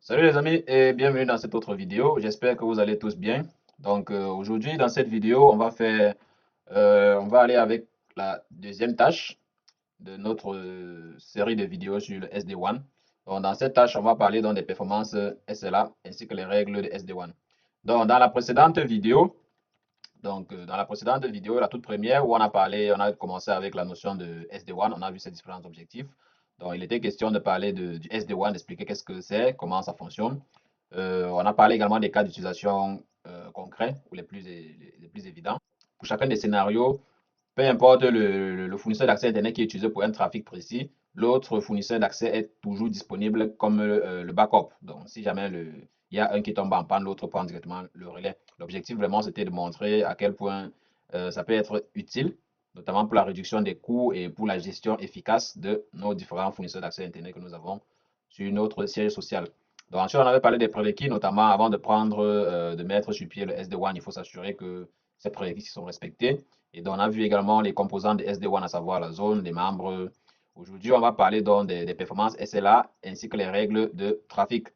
Salut les amis et bienvenue dans cette autre vidéo. J'espère que vous allez tous bien. Aujourd'hui dans cette vidéo, on va aller avec la deuxième tâche de notre série de vidéos sur le SD-WAN. Donc, dans cette tâche, on va parler des performances SLA ainsi que les règles de SD-WAN. Donc, dans la précédente vidéo, la toute première où on a commencé avec la notion de SD-WAN, on a vu ces différents objectifs. Donc, il était question de parler du SD-WAN, d'expliquer qu'est-ce que c'est, comment ça fonctionne. On a parlé également des cas d'utilisation concrets ou les plus évidents. Pour chacun des scénarios, peu importe le fournisseur d'accès Internet qui est utilisé pour un trafic précis, l'autre fournisseur d'accès est toujours disponible comme le backup. Donc, si jamais il y a un qui tombe en panne, l'autre prend directement le relais. L'objectif vraiment, c'était de montrer à quel point ça peut être utile, notamment pour la réduction des coûts et pour la gestion efficace de nos différents fournisseurs d'accès Internet que nous avons sur notre siège social. Donc, ensuite, on avait parlé des prérequis, notamment avant de mettre sur pied le SD-WAN, il faut s'assurer que ces prérequis sont respectés. Et donc, on a vu également les composants de SD-WAN, à savoir la zone, les membres. Aujourd'hui, on va parler donc des performances SLA ainsi que les règles de trafic.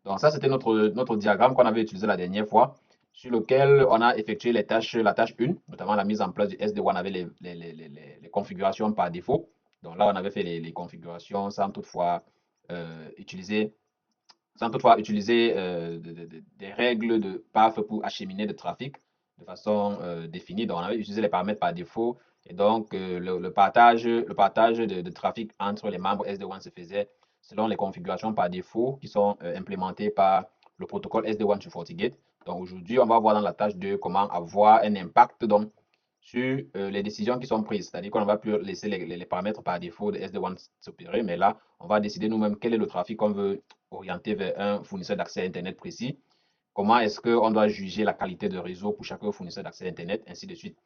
Donc, ça, c'était notre diagramme qu'on avait utilisé la dernière fois, sur lequel on a effectué la tâche 1, notamment la mise en place du SD-WAN avec les configurations par défaut. Donc là, on avait fait les configurations euh, utiliser, sans toutefois utiliser des règles de PAF pour acheminer le trafic de façon définie. Donc, on avait utilisé les paramètres par défaut. Et donc, le partage de trafic entre les membres SD-WAN se faisait selon les configurations par défaut qui sont implémentées par le protocole SD-WAN sur FortiGate. Donc, aujourd'hui, on va voir dans la tâche 2 comment avoir un impact donc, sur les décisions qui sont prises. C'est-à-dire qu'on ne va plus laisser les paramètres par défaut de SD-WAN s'opérer, mais là, on va décider nous-mêmes quel est le trafic qu'on veut orienter vers un fournisseur d'accès Internet précis. Comment est-ce qu'on doit juger la qualité de réseau pour chaque fournisseur d'accès Internet, ainsi de suite.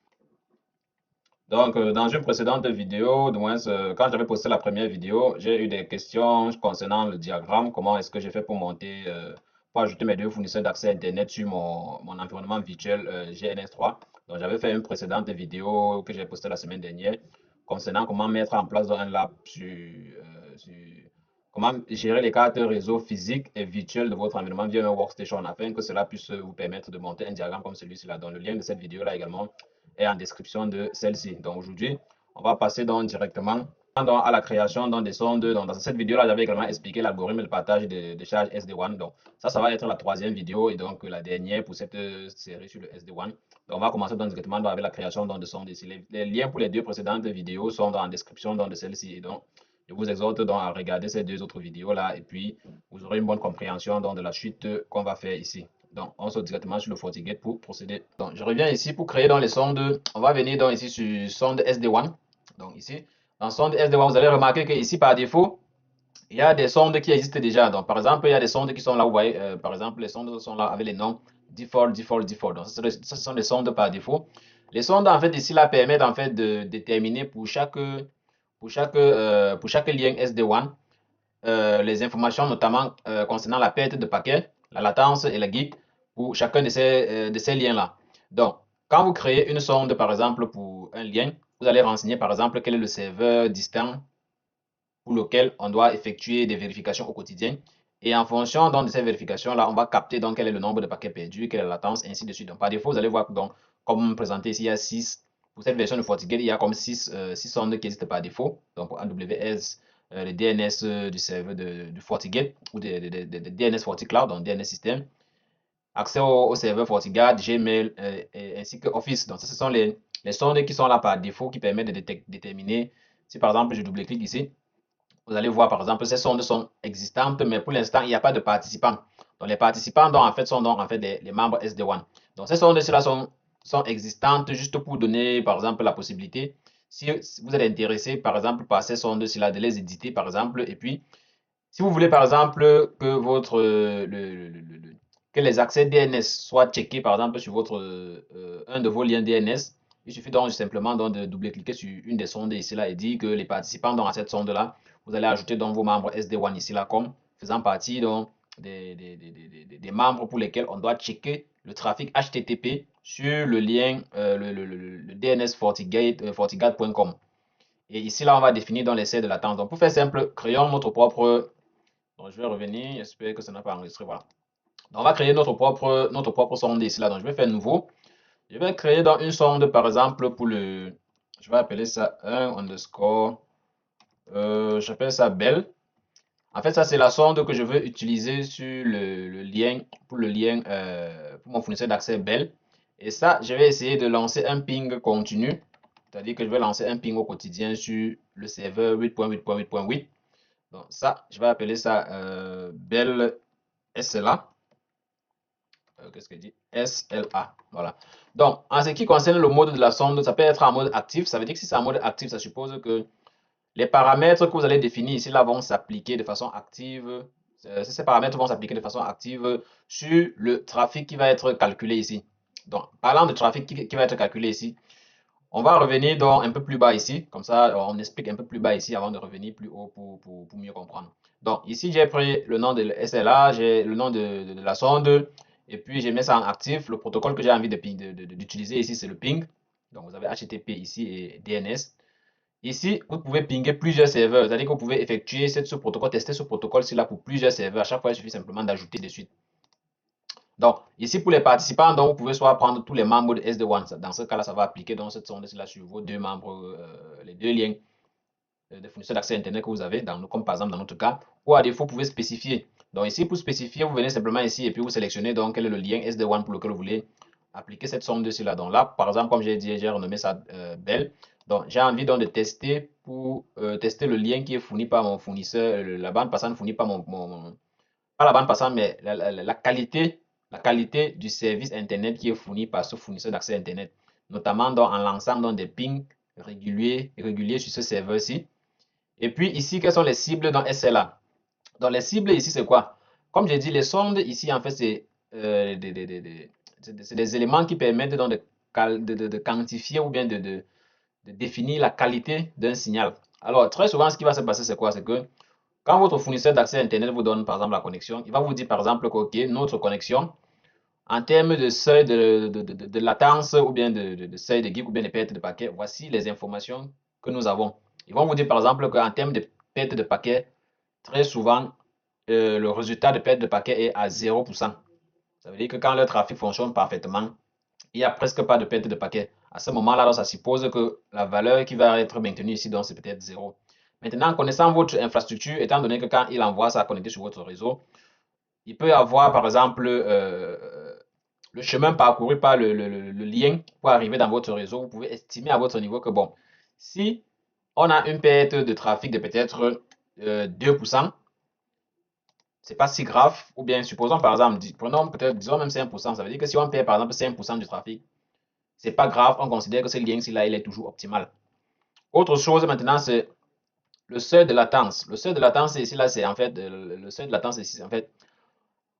Dans une précédente vidéo, quand j'avais posté la première vidéo, j'ai eu des questions concernant le diagramme. Comment est-ce que j'ai fait pour pour ajouter mes deux fournisseurs d'accès Internet sur mon environnement virtuel GNS3. Donc, j'avais fait une précédente vidéo que j'ai postée la semaine dernière concernant comment mettre en place un lab sur comment gérer les cartes réseau physiques et virtuelles de votre environnement via un workstation afin que cela puisse vous permettre de monter un diagramme comme celui-ci là. Donc, le lien de cette vidéo-là également est en description de celle-ci. Donc aujourd'hui, on va passer donc directement à la création des sondes. Donc dans cette vidéo-là, j'avais également expliqué l'algorithme de partage de charge SD-WAN. Donc ça va être la troisième vidéo et donc la dernière pour cette série sur le SD-WAN. Donc on va commencer donc directement avec la création de sondes ici. Les liens pour les deux précédentes vidéos sont dans la description de celle-ci. Et donc je vous exhorte donc à regarder ces deux autres vidéos-là et puis vous aurez une bonne compréhension donc, de la suite qu'on va faire ici. Donc, on saute directement sur le FortiGate pour procéder. Donc, je reviens ici pour créer dans les sondes. On va venir donc ici sur sonde SD-WAN. Donc, ici, dans sonde SD-WAN, vous allez remarquer que ici, par défaut, il y a des sondes qui existent déjà. Donc, par exemple, il y a des sondes qui sont là. Vous voyez, par exemple, les sondes sont là avec les noms default, default, default. Donc, ce sont des sondes par défaut. Les sondes, en fait, ici, là, permettent en fait de déterminer pour chaque lien SD-WAN les informations notamment concernant la perte de paquets, la latence et la geek pour chacun de ces liens-là. Donc, quand vous créez une sonde, par exemple, pour un lien, vous allez renseigner, par exemple, quel est le serveur distant pour lequel on doit effectuer des vérifications au quotidien. Et en fonction donc, de ces vérifications-là, on va capter donc quel est le nombre de paquets perdus, quelle est la latence, ainsi de suite. Donc, par défaut, vous allez voir donc, comme présenté ici, il y a 6. Pour cette version de FortiGate, il y a comme 6 sondes qui existent par défaut. Donc, pour AWS, le DNS du serveur du FortiGate ou de DNS FortiCloud, donc DNS System. Accès au serveur FortiGuard, Gmail ainsi que Office. Donc, ce sont les sondes qui sont là par défaut qui permettent de déterminer. Si par exemple, je double-clique ici, vous allez voir, par exemple, ces sondes sont existantes, mais pour l'instant, il n'y a pas de participants. Donc, les participants sont donc en fait les membres SD-WAN. Donc, ces sondes-là sont existantes juste pour donner, par exemple, la possibilité, si vous êtes intéressé, par exemple, par ces sondes-là, de les éditer, par exemple, et puis, si vous voulez, par exemple, que que les accès DNS soient checkés, par exemple, sur un de vos liens DNS, il suffit donc simplement donc, de double-cliquer sur une des sondes ici là et dire que les participants donc, à cette sonde-là, vous allez ajouter donc vos membres SD-WAN ici là comme faisant partie donc, des membres pour lesquels on doit checker le trafic HTTP sur le lien, le DNS FortiGate, fortigate.com. Et ici, là, on va définir dans les seuils de latence. Donc, pour faire simple, créons notre propre Donc, je vais revenir. J'espère que ça n'a pas enregistré. Voilà. Donc, on va créer notre propre sonde ici. Là. Donc, je vais faire nouveau. Je vais créer dans une sonde, par exemple, pour le. Je vais appeler ça 1 underscore. J'appelle ça Bell. En fait, ça, c'est la sonde que je veux utiliser sur le lien, pour mon fournisseur d'accès Bell. Et ça, je vais essayer de lancer un ping continu. C'est-à-dire que je vais lancer un ping au quotidien sur le serveur 8.8.8.8. Donc ça, je vais appeler ça Bell SLA. Qu'est-ce que dit? SLA. Voilà. Donc, en ce qui concerne le mode de la sonde, ça peut être en mode actif. Ça veut dire que si c'est en mode actif, ça suppose que les paramètres que vous allez définir ici là vont s'appliquer de façon active. Ces paramètres vont s'appliquer de façon active sur le trafic qui va être calculé ici. Donc, parlant de trafic qui va être calculé ici, on va revenir donc un peu plus bas ici. Comme ça, on explique un peu plus bas ici avant de revenir plus haut pour mieux comprendre. Donc, ici, j'ai pris le nom de SLA, j'ai le nom de la sonde, et puis j'ai mis ça en actif. Le protocole que j'ai envie d'utiliser ici, c'est le ping. Donc, vous avez HTTP ici et DNS. Ici, vous pouvez pinguer plusieurs serveurs, c'est-à-dire que vous pouvez effectuer ce protocole, tester ce protocole-ci là pour plusieurs serveurs. À chaque fois, il suffit simplement d'ajouter de suite. Donc, ici, pour les participants, donc, vous pouvez soit prendre tous les membres de SD1. Dans ce cas-là, ça va appliquer dans cette sonde là sur vos deux membres, les deux liens de fournisseurs d'accès Internet que vous avez, comme par exemple dans notre cas. Ou à défaut, vous pouvez spécifier. Donc, ici, pour spécifier, vous venez simplement ici et puis vous sélectionnez donc quel est le lien SD1 pour lequel vous voulez appliquer cette sonde-ci là. Donc là, par exemple, comme j'ai dit, j'ai renommé ça Bell. Donc, j'ai envie donc de tester pour tester le lien qui est fourni par mon fournisseur, la bande passante fournie par pas la bande passante, mais la qualité du service Internet qui est fourni par ce fournisseur d'accès Internet, notamment en lançant donc des pings réguliers sur ce serveur-ci. Et puis ici, quelles sont les cibles dans SLA? Donc les cibles ici, c'est quoi? Comme j'ai dit, les sondes ici, en fait, c'est des éléments qui permettent donc de quantifier ou bien de définir la qualité d'un signal. Alors, très souvent, ce qui va se passer, c'est quoi? C'est que quand votre fournisseur d'accès Internet vous donne, par exemple, la connexion, il va vous dire, par exemple, que, OK, notre connexion, en termes de seuil de latence ou bien de seuil de geek ou bien de perte de paquet, voici les informations que nous avons. Ils vont vous dire, par exemple, qu'en termes de perte de paquet, très souvent, le résultat de perte de paquet est à 0%. Ça veut dire que quand le trafic fonctionne parfaitement, il n'y a presque pas de perte de paquet. À ce moment-là, ça suppose que la valeur qui va être maintenue ici, donc c'est peut-être 0. Maintenant, connaissant votre infrastructure, étant donné que quand il envoie ça connecté sur votre réseau, il peut avoir, par exemple, le chemin parcouru par le lien pour arriver dans votre réseau. Vous pouvez estimer à votre niveau que, bon, si on a une perte de trafic de peut-être 2%, c'est pas si grave. Ou bien, supposons par exemple, prenons peut-être, disons même 5%, ça veut dire que si on perd par exemple 5% du trafic, c'est pas grave, on considère que ce lien-ci là, il est toujours optimal. Autre chose maintenant, c'est le seuil de latence. Le seuil de latence ici, là, c'est en fait, le seuil de latence ici, c'est en fait,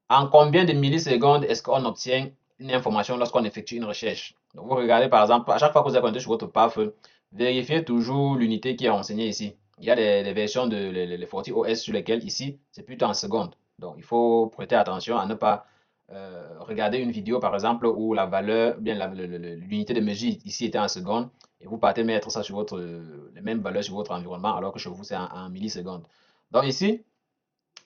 en combien de millisecondes est-ce qu'on obtient une information lorsqu'on effectue une recherche. Donc, vous regardez par exemple, à chaque fois que vous êtes connecté sur votre PAF, vérifiez toujours l'unité qui est renseignée ici. Il y a des versions de les 40 OS sur lesquelles ici, c'est plutôt en secondes. Donc, il faut prêter attention à ne pas regarder une vidéo, par exemple, où la valeur, bien l'unité de mesure ici était en secondes, et vous partez mettre ça sur les mêmes valeurs sur votre environnement, alors que chez vous, c'est en millisecondes. Donc, ici,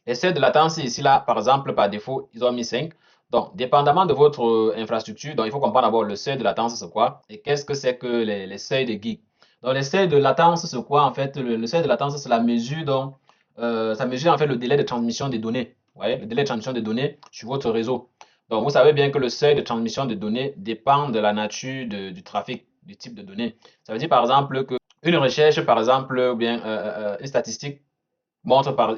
l'essai de latence ici, là, par exemple, par défaut, ils ont mis 5. Donc, dépendamment de votre infrastructure, donc il faut comprendre d'abord le seuil de latence, c'est quoi, et qu'est-ce que c'est que les seuils de geek. Donc, les seuils de latence, c'est quoi, en fait? Le seuil de latence, c'est la mesure, donc, ça mesure, en fait, le délai de transmission des données. Vous voyez, le délai de transmission des données sur votre réseau. Donc, vous savez bien que le seuil de transmission des données dépend de la nature du trafic, du type de données. Ça veut dire, par exemple, que une recherche, par exemple, ou bien une statistique montre par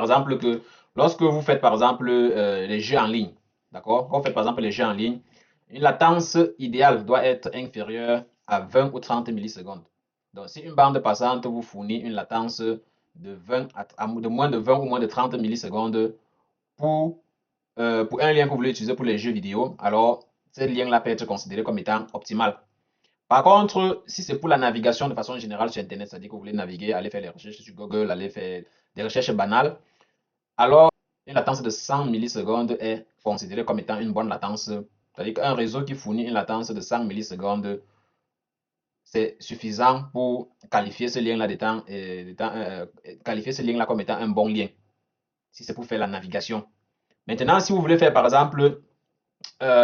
exemple que lorsque vous faites par exemple les jeux en ligne, d'accord? Quand vous faites par exemple les jeux en ligne, une latence idéale doit être inférieure à 20 ou 30 millisecondes. Donc, si une bande passante vous fournit une latence de moins de 20 ou moins de 30 millisecondes pour, pour un lien que vous voulez utiliser pour les jeux vidéo, alors ce lien-là peut être considéré comme étant optimal. Par contre, si c'est pour la navigation de façon générale sur Internet, c'est-à-dire que vous voulez naviguer, aller faire les recherches sur Google, aller faire des recherches banales, alors une latence de 100 millisecondes est considérée comme étant une bonne latence. C'est-à-dire qu'un réseau qui fournit une latence de 100 millisecondes, c'est suffisant pour qualifier ce lien-là qualifier ce lien-là comme étant un bon lien. si c'est pour faire la navigation. Maintenant, si vous voulez faire par exemple,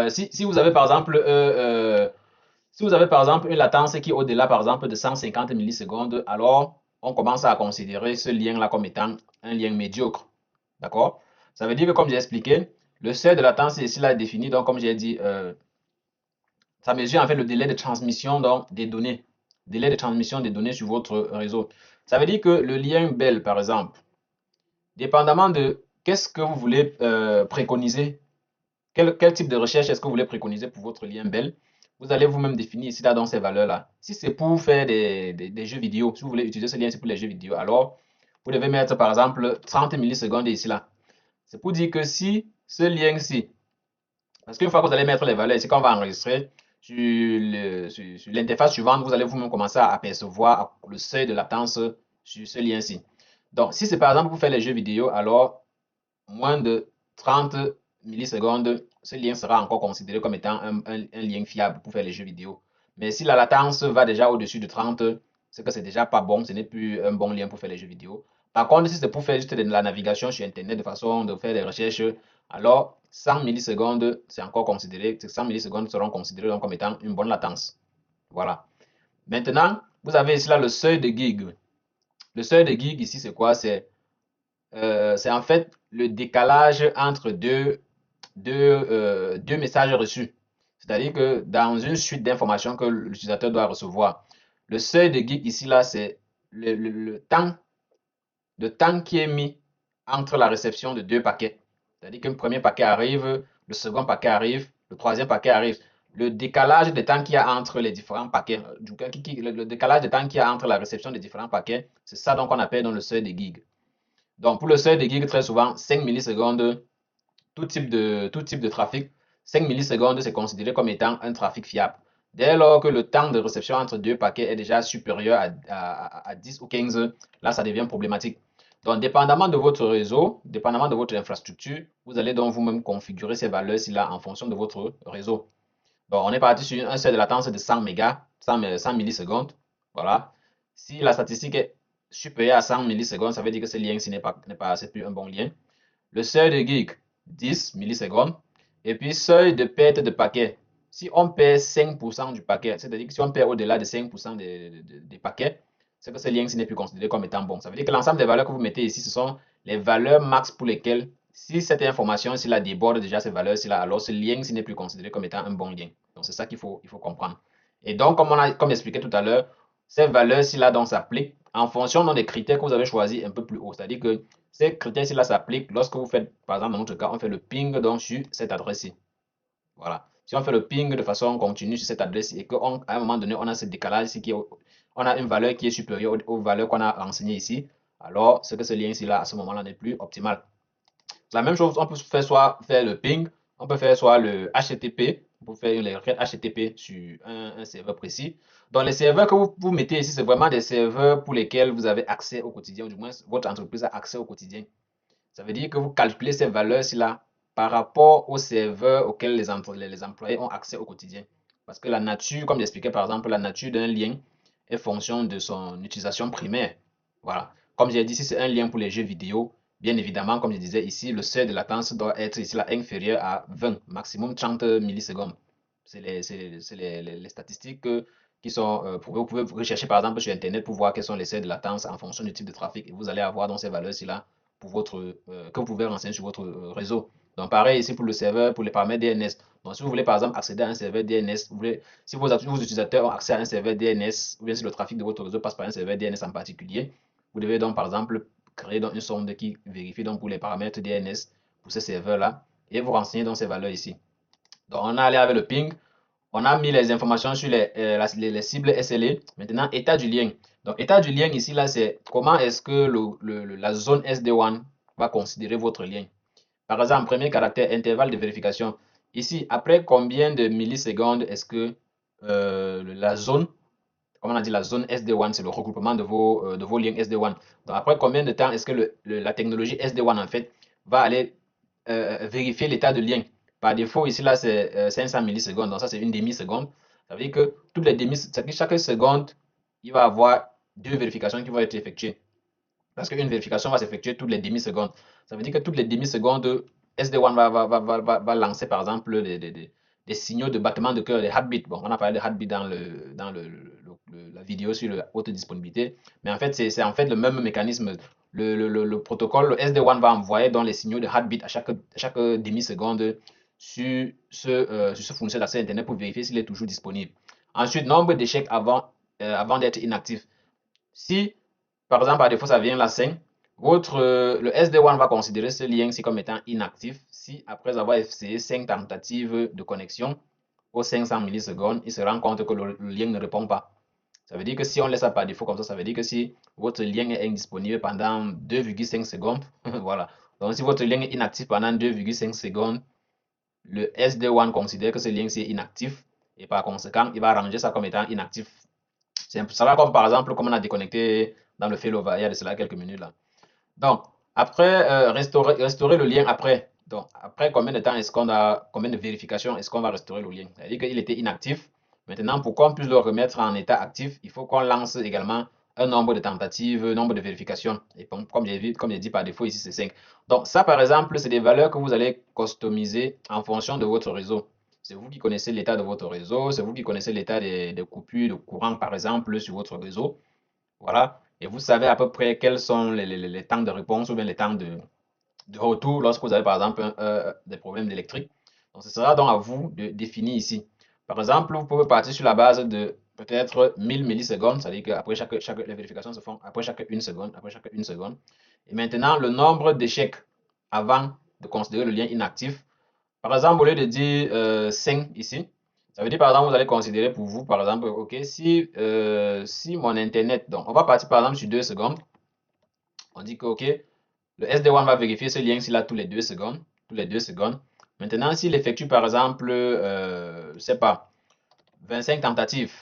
si vous avez par exemple, si vous avez par exemple une latence qui est au-delà par exemple de 150 millisecondes, alors on commence à considérer ce lien-là comme étant un lien médiocre. D'accord? Ça veut dire que comme j'ai expliqué, le seuil de latence ici là est défini, donc comme j'ai dit, ça mesure en fait le délai de transmission donc, des données. Délai de transmission des données sur votre réseau. Ça veut dire que le lien BEL, par exemple, dépendamment de qu'est-ce que vous voulez préconiser, quel type de recherche est-ce que vous voulez préconiser pour votre lien BEL, vous allez vous-même définir ici là dans ces valeurs-là. Si c'est pour faire des jeux vidéo, si vous voulez utiliser ce lien, c'est pour les jeux vidéo, alors vous devez mettre par exemple 30 millisecondes ici là. C'est pour dire que si ce lien-ci, parce qu'une fois que vous allez mettre les valeurs ici, quand on va enregistrer sur l'interface suivante, vous allez vous-même commencer à apercevoir le seuil de latence sur ce lien-ci. Donc, si c'est par exemple pour faire les jeux vidéo, alors moins de 30 millisecondes, ce lien sera encore considéré comme étant un lien fiable pour faire les jeux vidéo. Mais si la latence va déjà au-dessus de 30, c'est que c'est déjà pas bon, ce n'est plus un bon lien pour faire les jeux vidéo. Par contre, si c'est pour faire juste de la navigation sur Internet de façon de faire des recherches, alors 100 millisecondes, c'est encore considéré, 100 millisecondes seront considérés comme étant une bonne latence. Voilà. Maintenant, vous avez ici là le seuil de gig. Le seuil de gig ici, c'est quoi? C'est en fait le décalage entre deux messages reçus. C'est-à-dire que dans une suite d'informations que l'utilisateur doit recevoir, le seuil de gig ici, là, c'est le temps qui est mis entre la réception de deux paquets. C'est-à-dire qu'un premier paquet arrive, le second paquet arrive, le troisième paquet arrive. Le décalage de temps qu'il y a entre les différents paquets, le décalage de temps qu'il y a entre la réception des différents paquets, c'est ça donc qu'on appelle dans le seuil de gig. Donc, pour le seuil de gig, très souvent, 5 millisecondes, tout type de trafic, 5 millisecondes, c'est considéré comme étant un trafic fiable. Dès lors que le temps de réception entre deux paquets est déjà supérieur à 10 ou 15, là, ça devient problématique. Donc, dépendamment de votre réseau, dépendamment de votre infrastructure, vous allez donc vous-même configurer ces valeurs-ci là en fonction de votre réseau. Donc, on est parti sur un seuil de latence de 100 mégas, 100 millisecondes. Voilà. Si la statistique est supérieure à 100 millisecondes, ça veut dire que ce lien-ci c'est plus un bon lien. Le seuil de gig, 10 millisecondes. Et puis, seuil de perte de paquet. Si on perd 5% du paquet, c'est-à-dire que si on perd au-delà de 5% des paquets, c'est que ce lien-ci n'est plus considéré comme étant bon. Ça veut dire que l'ensemble des valeurs que vous mettez ici, ce sont les valeurs max pour lesquelles, si cette information-ci là déborde déjà ces valeurs-ci là, alors ce lien-ci n'est plus considéré comme étant un bon lien. Donc, c'est ça qu'il faut comprendre. Et donc, comme expliqué tout à l'heure, ces valeurs-ci là donc s'appliquent en fonction des critères que vous avez choisis un peu plus haut. C'est-à-dire que ces critères-ci là s'appliquent lorsque vous faites, par exemple, dans notre cas, on fait le ping donc sur cette adresse-ci. Voilà. Si on fait le ping de façon continue sur cette adresse et qu'à un moment donné, on a ce décalage ici, on a une valeur qui est supérieure aux valeurs qu'on a renseignées ici, alors c'est que ce lien ici là, à ce moment-là, n'est plus optimal. La même chose, on peut faire soit faire le ping, on peut faire soit le HTTP, pour faire les requêtes HTTP sur un serveur précis. Donc, les serveurs que vous mettez ici, c'est vraiment des serveurs pour lesquels vous avez accès au quotidien, ou du moins votre entreprise a accès au quotidien. Ça veut dire que vous calculez ces valeurs-ci là par rapport aux serveurs auxquels les employés ont accès au quotidien. Parce que la nature, comme j'expliquais par exemple, la nature d'un lien est fonction de son utilisation primaire. Voilà. Comme j'ai dit, si c'est un lien pour les jeux vidéo, bien évidemment, comme je disais ici, le seuil de latence doit être ici là inférieur à 20, maximum 30 millisecondes. C'est les statistiques qui sont, vous pouvez rechercher par exemple sur Internet pour voir quels sont les seuils de latence en fonction du type de trafic et vous allez avoir dans ces valeurs-ci là pour que vous pouvez renseigner sur votre réseau. Donc, pareil ici pour le serveur, pour les paramètres DNS. Donc, si vous voulez par exemple accéder à un serveur DNS, si vos utilisateurs ont accès à un serveur DNS, ou bien si le trafic de votre réseau passe par un serveur DNS en particulier, vous devez donc par exemple créer donc une sonde qui vérifie donc pour les paramètres DNS pour ce serveur-là et vous renseigner dans ces valeurs ici. Donc, on a allé avec le ping, on a mis les informations sur les cibles SLA. Maintenant, état du lien. Donc, état du lien ici, là, c'est comment est-ce que la zone SD1 va considérer votre lien. Par exemple, premier caractère, intervalle de vérification. Ici, après combien de millisecondes est-ce que la zone, comme on a dit, la zone SD1, c'est le regroupement de vos liens SD1. Donc, après combien de temps est-ce que la technologie SD1, en fait, va aller vérifier l'état de lien. Par défaut, ici, là, c'est 500 millisecondes. Donc, ça, c'est une demi-seconde. Ça veut dire que chaque seconde, il va y avoir deux vérifications qui vont être effectuées. Parce qu'une vérification va s'effectuer toutes les demi-secondes. Ça veut dire que toutes les demi-secondes, SD1 va lancer par exemple des signaux de battement de cœur, des heartbeats. Bon, on a parlé de heartbeat dans la vidéo sur la haute disponibilité. Mais en fait, c'est en fait le même mécanisme. Le protocole le SD1 va envoyer dans les signaux de heartbeat à chaque demi-seconde sur ce fournisseur d'accès Internet pour vérifier s'il est toujours disponible. Ensuite, nombre d'échecs avant d'être inactif. Si, par exemple, par défaut, ça vient la 5, le SD1 va considérer ce lien-ci comme étant inactif si, après avoir essayé 5 tentatives de connexion aux 500 millisecondes, il se rend compte que le lien ne répond pas. Ça veut dire que si on laisse ça par défaut comme ça veut dire que si votre lien est indisponible pendant 2,5 secondes, voilà. Donc, si votre lien est inactif pendant 2,5 secondes, le SD1 considère que ce lien est inactif et par conséquent, il va ranger ça comme étant inactif. Ça va comme par exemple, comme on a déconnecté dans le failover il y a de cela quelques minutes là. Donc, après, restaurer le lien après. Donc, après combien de temps est-ce qu'on a, combien de vérifications est-ce qu'on va restaurer le lien? C'est-à-dire qu'il était inactif. Maintenant, pour qu'on puisse le remettre en état actif, il faut qu'on lance également un nombre de tentatives, un nombre de vérifications. Et comme j'ai dit par défaut ici, c'est 5. Donc, ça, par exemple, c'est des valeurs que vous allez customiser en fonction de votre réseau. C'est vous qui connaissez l'état de votre réseau, c'est vous qui connaissez l'état des coupures de courant, par exemple, sur votre réseau. Voilà. Et vous savez à peu près quels sont les temps de réponse ou bien les temps de retour lorsque vous avez par exemple des problèmes d'électrique. Donc, ce sera donc à vous de définir ici. Par exemple, vous pouvez partir sur la base de peut-être 1000 millisecondes, c'est-à-dire qu'après les vérifications se font après chaque une seconde, après chaque une seconde. Et maintenant, le nombre d'échecs avant de considérer le lien inactif. Par exemple, au lieu de dire 5 ici, ça veut dire par exemple, vous allez considérer pour vous, par exemple, ok, si mon Internet, donc on va partir par exemple sur 2 secondes, on dit que ok, le SD1 va vérifier ce lien s'il a tous les 2 secondes, tous les 2 secondes. Maintenant, s'il effectue par exemple, je ne sais pas, 25 tentatives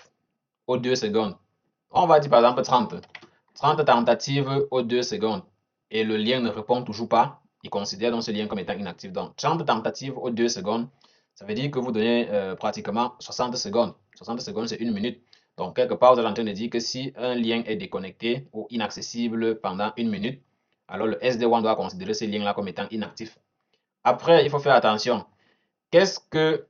aux 2 secondes, on va dire par exemple 30. 30 tentatives aux 2 secondes et le lien ne répond toujours pas, il considère donc ce lien comme étant inactif. Donc 30 tentatives aux 2 secondes, ça veut dire que vous donnez pratiquement 60 secondes. 60 secondes, c'est une minute. Donc quelque part, vous êtes en train de dire que si un lien est déconnecté ou inaccessible pendant une minute, alors le SD1 doit considérer ce lien-là comme étant inactif. Après, il faut faire attention.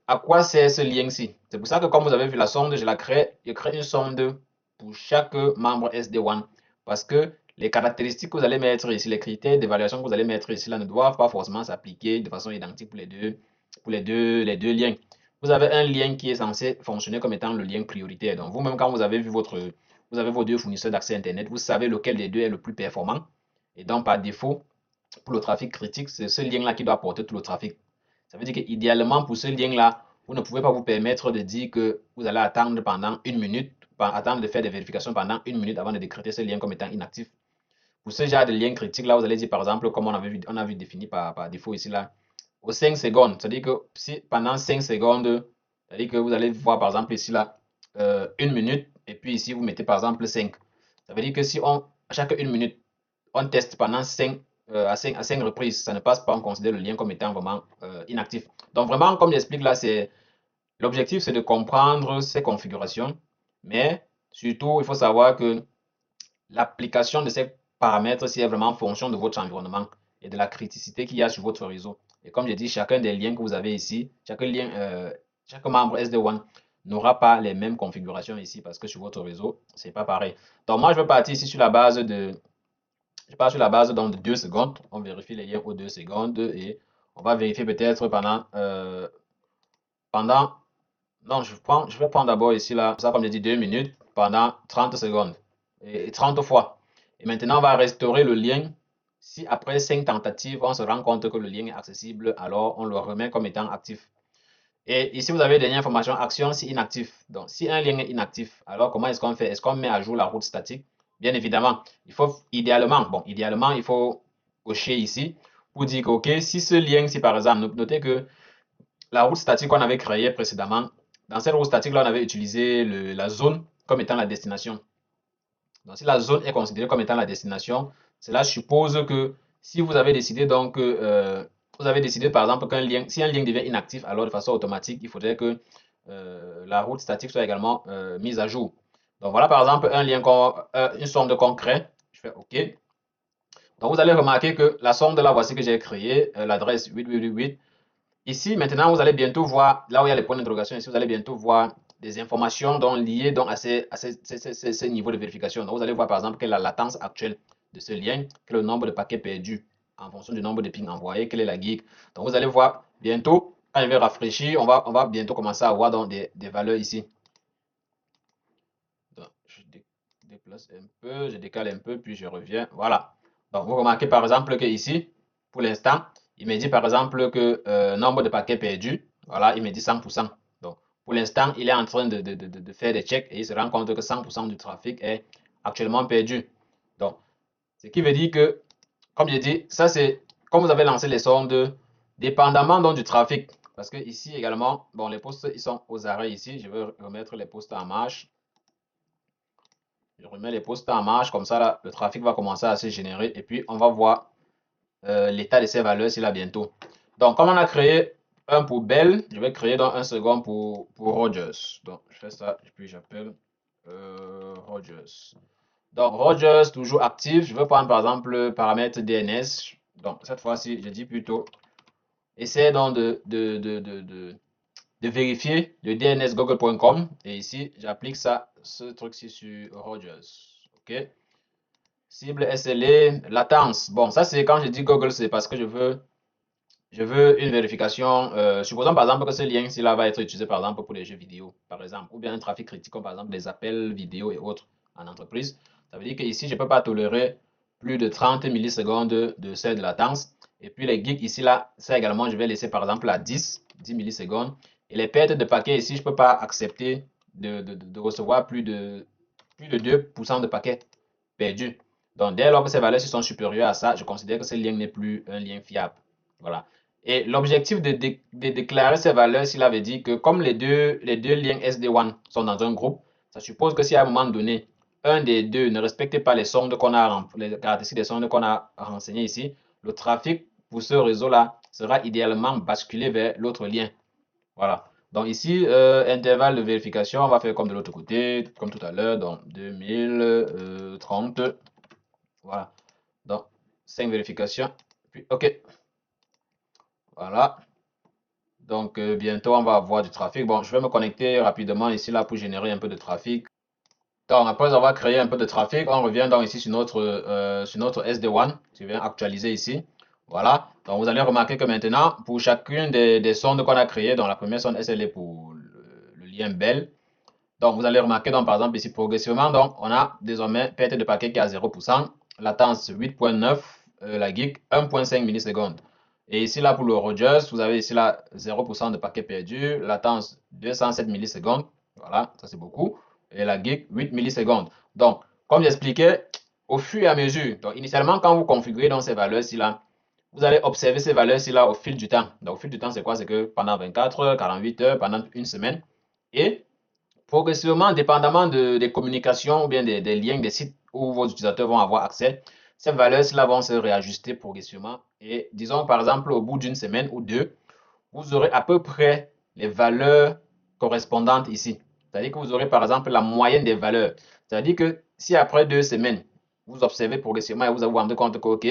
À quoi sert ce lien-ci? C'est pour ça que comme vous avez vu la sonde, je crée une sonde pour chaque membre SD1 parce que les caractéristiques que vous allez mettre ici, les critères d'évaluation que vous allez mettre ici là ne doivent pas forcément s'appliquer de façon identique pour les deux liens. Vous avez un lien qui est censé fonctionner comme étant le lien prioritaire. Donc vous-même quand vous avez vu vous avez vos deux fournisseurs d'accès Internet, vous savez lequel des deux est le plus performant. Et donc par défaut, pour le trafic critique, c'est ce lien-là qui doit porter tout le trafic. Ça veut dire qu'idéalement, pour ce lien-là, vous ne pouvez pas vous permettre de dire que vous allez attendre pendant une minute, attendre de faire des vérifications pendant une minute avant de décréter ce lien comme étant inactif. Pour ce genre de lien critique, là, vous allez dire, par exemple, comme on a vu défini par défaut ici, là, aux 5 secondes. C'est-à-dire que si pendant 5 secondes, c'est-à-dire que vous allez voir, par exemple, ici, là, une minute, et puis ici, vous mettez, par exemple, 5. Ça veut dire que si à chaque une minute, on teste pendant 5 à 5 reprises, ça ne passe pas, on considère le lien comme étant vraiment inactif. Donc vraiment, comme j'explique là, l'objectif, c'est de comprendre ces configurations, mais surtout, il faut savoir que l'application de ces paramètres, c'est vraiment en fonction de votre environnement et de la criticité qu'il y a sur votre réseau. Et comme j'ai dit, chacun des liens que vous avez ici, chaque membre SD1 n'aura pas les mêmes configurations ici parce que sur votre réseau, c'est pas pareil. Donc moi, je vais partir ici sur la base je pars sur la base donc, de 2 secondes. On vérifie les liens aux 2 secondes et on va vérifier peut-être pendant, non, je vais prendre d'abord ici, là, ça comme j'ai dit, 2 minutes pendant 30 secondes et 30 fois. Et maintenant, on va restaurer le lien. Si après 5 tentatives, on se rend compte que le lien est accessible, alors on le remet comme étant actif. Et ici, vous avez dernière information, action si inactif. Donc, si un lien est inactif, alors comment est-ce qu'on fait? Est-ce qu'on met à jour la route statique? Bien évidemment, idéalement, il faut cocher ici pour dire que, OK, si ce lien, si par exemple, notez que la route statique qu'on avait créée précédemment, dans cette route statique-là, on avait utilisé la zone comme étant la destination. Donc, si la zone est considérée comme étant la destination, cela suppose que si vous avez décidé donc, vous avez décidé par exemple qu'un lien, si un lien devient inactif, alors de façon automatique, il faudrait que la route statique soit également mise à jour. Donc voilà par exemple un lien, une somme de concret. Je fais OK. Donc, vous allez remarquer que la sonde là, voici que j'ai créée, l'adresse 8888. Ici, maintenant, vous allez bientôt voir, là où il y a les points d'interrogation, ici, vous allez bientôt voir des informations donc, liées donc, à ces niveaux de vérification. Donc, vous allez voir, par exemple, quelle est la latence actuelle de ce lien, quel est le nombre de paquets perdus en fonction du nombre de pings envoyés, quelle est la gig. Donc, vous allez voir bientôt, quand je vais rafraîchir, on va bientôt commencer à avoir donc, des valeurs ici. Donc, je déplace un peu, je décale un peu, puis je reviens. Voilà. Donc, vous remarquez par exemple que ici, pour l'instant, il me dit par exemple que nombre de paquets perdus, voilà, il me dit 100%. Donc, pour l'instant, il est en train de faire des checks et il se rend compte que 100% du trafic est actuellement perdu. Donc, ce qui veut dire que, comme je dis, ça c'est, comme vous avez lancé les sondes, dépendamment donc, du trafic, parce que ici également, bon, les postes, ils sont aux arrêts ici. Je vais remettre les postes en marche. Je remets les postes en marche, comme ça là, le trafic va commencer à se générer et puis on va voir l'état de ces valeurs là bientôt. Donc, comme on a créé un pour Bell, je vais créer dans un second pour Rogers. Donc, je fais ça et puis j'appelle Rogers. Donc, Rogers, toujours actif. Je vais prendre par exemple le paramètre DNS. Donc, cette fois-ci, je dis plutôt, essaie donc de vérifier le DNS google.com et ici, j'applique ça, ce truc-ci sur Rogers. OK? Cible SLA, latence. Bon, ça c'est quand je dis Google, c'est parce que je veux une vérification. Supposons par exemple que ce lien-ci là va être utilisé par exemple pour les jeux vidéo, par exemple, ou bien un trafic critique comme par exemple des appels vidéo et autres en entreprise. Ça veut dire qu'ici, je ne peux pas tolérer plus de 30 millisecondes de seuil de latence. Et puis les gigs ici là, ça également, je vais laisser par exemple à 10 millisecondes. Et les pertes de paquets ici, je ne peux pas accepter de recevoir plus de 2% de paquets perdus. Donc, dès lors que ces valeurs sont supérieures à ça, je considère que ce lien n'est plus un lien fiable. Voilà. Et l'objectif de déclarer ces valeurs, s'il avait dit que comme les deux liens SD1 sont dans un groupe, ça suppose que si à un moment donné, un des deux ne respecte pas les sondes qu'on a, les caractéristiques des sondes qu'on a renseignées ici, le trafic pour ce réseau-là sera idéalement basculé vers l'autre lien. Voilà. Donc ici, intervalle de vérification, on va faire comme de l'autre côté, comme tout à l'heure, donc 2030. Voilà. Donc, 5 vérifications. Puis, OK. Voilà. Donc, bientôt, on va avoir du trafic. Bon, je vais me connecter rapidement ici, là, pour générer un peu de trafic. Donc, après avoir créé un peu de trafic, on revient donc ici sur notre SD1. Je viens actualiser ici. Voilà. Donc, vous allez remarquer que maintenant, pour chacune des sondes qu'on a créées, donc la première sonde SLA pour le lien Bell. Donc, vous allez remarquer, donc, par exemple, ici, progressivement, donc, on a désormais perte de paquet qui est à 0%, latence 8.9, la gig 1.5 millisecondes. Et ici, là, pour le Rogers, vous avez ici, là, 0% de paquet perdu, latence 207 millisecondes. Voilà, ça c'est beaucoup. Et la gig 8 millisecondes. Donc, comme j'expliquais, au fur et à mesure, donc, initialement, quand vous configurez dans ces valeurs-ci, là, vous allez observer ces valeurs-ci, là, au fil du temps. Donc, au fil du temps, c'est quoi? C'est que pendant 24 heures, 48 heures, pendant une semaine, et progressivement, dépendamment des communications ou bien des liens, des sites où vos utilisateurs vont avoir accès, ces valeurs-là vont se réajuster progressivement. Et disons, par exemple, au bout d'une semaine ou deux, vous aurez à peu près les valeurs correspondantes ici. C'est-à-dire que vous aurez, par exemple, la moyenne des valeurs. C'est-à-dire que si après 2 semaines, vous observez progressivement et vous vous rendez compte que, OK,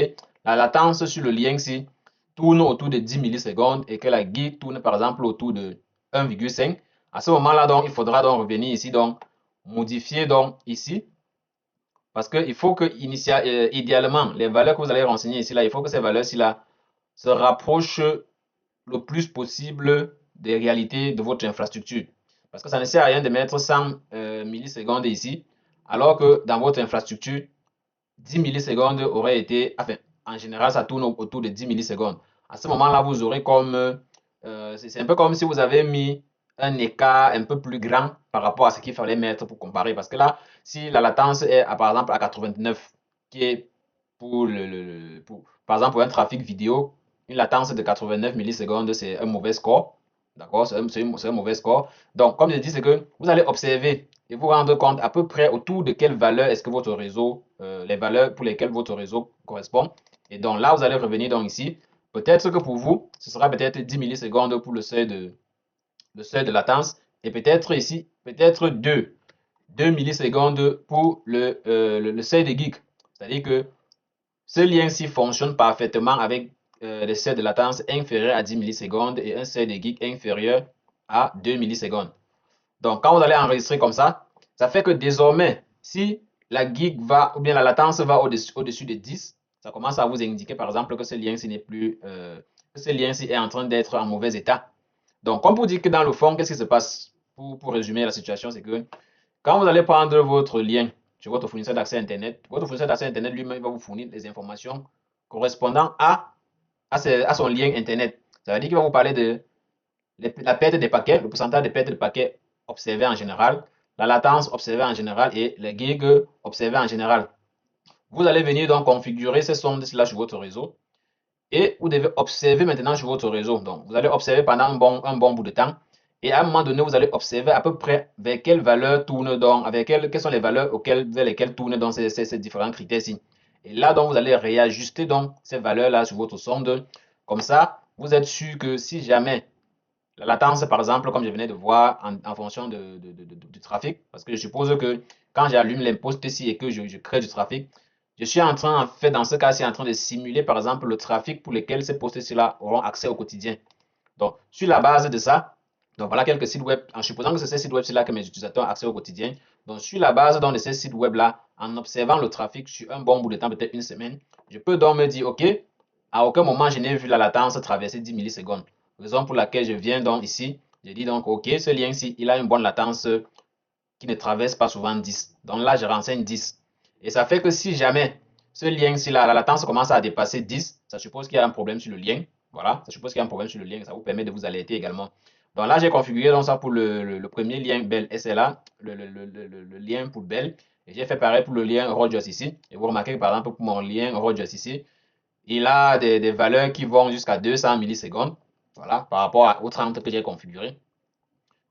la latence sur le lien-ci tourne autour de 10 millisecondes et que la guide tourne, par exemple, autour de 1,5. À ce moment-là, donc, il faudra donc revenir ici, donc, modifier donc ici, parce qu'il faut que, idéalement, les valeurs que vous allez renseigner ici, là, il faut que ces valeurs-ci, là, se rapprochent le plus possible des réalités de votre infrastructure. Parce que ça ne sert à rien de mettre 100 millisecondes ici, alors que dans votre infrastructure, 10 millisecondes auraient été, enfin, en général, ça tourne autour de 10 millisecondes. À ce moment-là, vous aurez comme, c'est un peu comme si vous avez mis un écart un peu plus grand par rapport à ce qu'il fallait mettre pour comparer. Parce que là, si la latence est, par exemple, à 89, qui est par exemple, pour un trafic vidéo, une latence de 89 millisecondes, c'est un mauvais score. D'accord? C'est un mauvais score. Donc, comme je dis, c'est que vous allez observer et vous rendre compte à peu près autour de quelle valeur est-ce que votre réseau, les valeurs pour lesquelles votre réseau correspond. Et donc là, vous allez revenir donc ici. Peut-être que pour vous, ce sera peut-être 10 millisecondes pour le seuil de latence. Et peut-être ici, peut-être 2 millisecondes pour le seuil de geek. C'est-à-dire que Ce lien-ci fonctionne parfaitement avec des seuils de latence inférieurs à 10 millisecondes et un seuil de geek inférieur à 2 millisecondes. Donc, quand vous allez enregistrer comme ça fait que désormais, si la geek va, ou bien la latence va au-dessus de 10, ça commence à vous indiquer, par exemple, que ce lien-ci n'est plus, que ce lien-ci est en train d'être en mauvais état. Donc, comme vous dites que dans le fond, qu'est-ce qui se passe? Pour résumer la situation, c'est que quand vous allez prendre votre lien sur votre fournisseur d'accès Internet, votre fournisseur d'accès Internet lui-même va vous fournir des informations correspondant à son lien Internet. Ça veut dire qu'il va vous parler de la perte des paquets, le pourcentage de perte de paquets observé en général, la latence observée en général et les gigs observés en général. Vous allez venir donc configurer ces sondes-là sur votre réseau et vous devez observer maintenant sur votre réseau. Donc, vous allez observer pendant un bon bout de temps et à un moment donné, vous allez observer à peu près vers quelle valeur tourne donc, quelles sont les valeurs vers lesquelles tournent donc ces différents critères-ci. Et là, donc, vous allez réajuster donc ces valeurs-là sur votre sonde. Comme ça, vous êtes sûr que si jamais la latence, par exemple, comme je venais de voir, en fonction du trafic, parce que je suppose que quand j'allume l'impost ici et que je crée du trafic, je suis en train, en fait, dans ce cas-ci, en train de simuler, par exemple, le trafic pour lequel ces postes-ci-là auront accès au quotidien. Donc, sur la base de ça, donc voilà quelques sites web, en supposant que c'est ces sites web-là que mes utilisateurs ont accès au quotidien. Donc, sur la base donc, de ces sites web-là, en observant le trafic sur un bon bout de temps, peut-être une semaine, je peux donc me dire, OK, à aucun moment je n'ai vu la latence traverser 10 millisecondes. Raison pour laquelle je viens donc ici, je dis donc, OK, ce lien-ci, il a une bonne latence qui ne traverse pas souvent 10. Donc là, je renseigne 10. Et ça fait que si jamais ce lien-ci, la latence commence à dépasser 10, ça suppose qu'il y a un problème sur le lien. Voilà, ça suppose qu'il y a un problème sur le lien et ça vous permet de vous alerter également. Donc là, j'ai configuré donc ça pour le premier lien Bell SLA, le lien pour Bell. Et j'ai fait pareil pour le lien Rogers ici. Et vous remarquez que par exemple, pour mon lien Rogers ici, il a des valeurs qui vont jusqu'à 200 millisecondes. Voilà, par rapport aux 30 que j'ai configuré.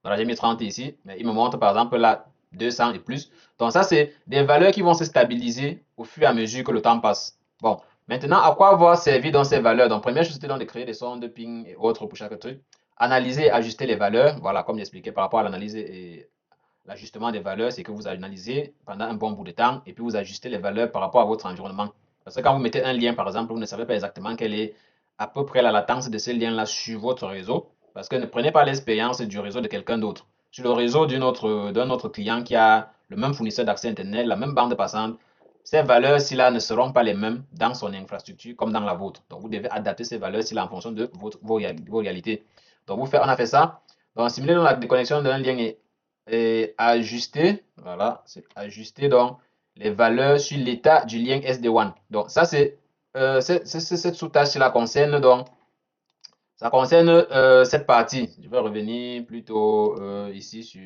Voilà, j'ai mis 30 ici, mais il me montre par exemple là 200 et plus. Donc ça, c'est des valeurs qui vont se stabiliser au fur et à mesure que le temps passe. Bon, maintenant, à quoi vont servir dans ces valeurs? Donc, première chose, c'était donc de créer des sondes, ping et autres pour chaque truc. Analyser et ajuster les valeurs. Voilà, comme j'expliquais par rapport à l'analyse et l'ajustement des valeurs, c'est que vous analysez pendant un bon bout de temps et puis vous ajustez les valeurs par rapport à votre environnement. Parce que quand vous mettez un lien, par exemple, vous ne savez pas exactement quelle est à peu près la latence de ce lien-là sur votre réseau. Parce que ne prenez pas l'expérience du réseau de quelqu'un d'autre. Sur le réseau d'un autre client qui a le même fournisseur d'accès Internet, la même bande passante, ces valeurs-ci-là ne seront pas les mêmes dans son infrastructure comme dans la vôtre. Donc, vous devez adapter ces valeurs-ci-là en fonction de vos réalités. Donc, on a fait ça. Donc, simuler la déconnexion d'un lien et ajuster, voilà, c'est ajuster donc les valeurs sur l'état du lien SD-WAN. Donc, ça, cette sous-tâche-là concerne donc ça concerne cette partie. Je vais revenir plutôt ici sur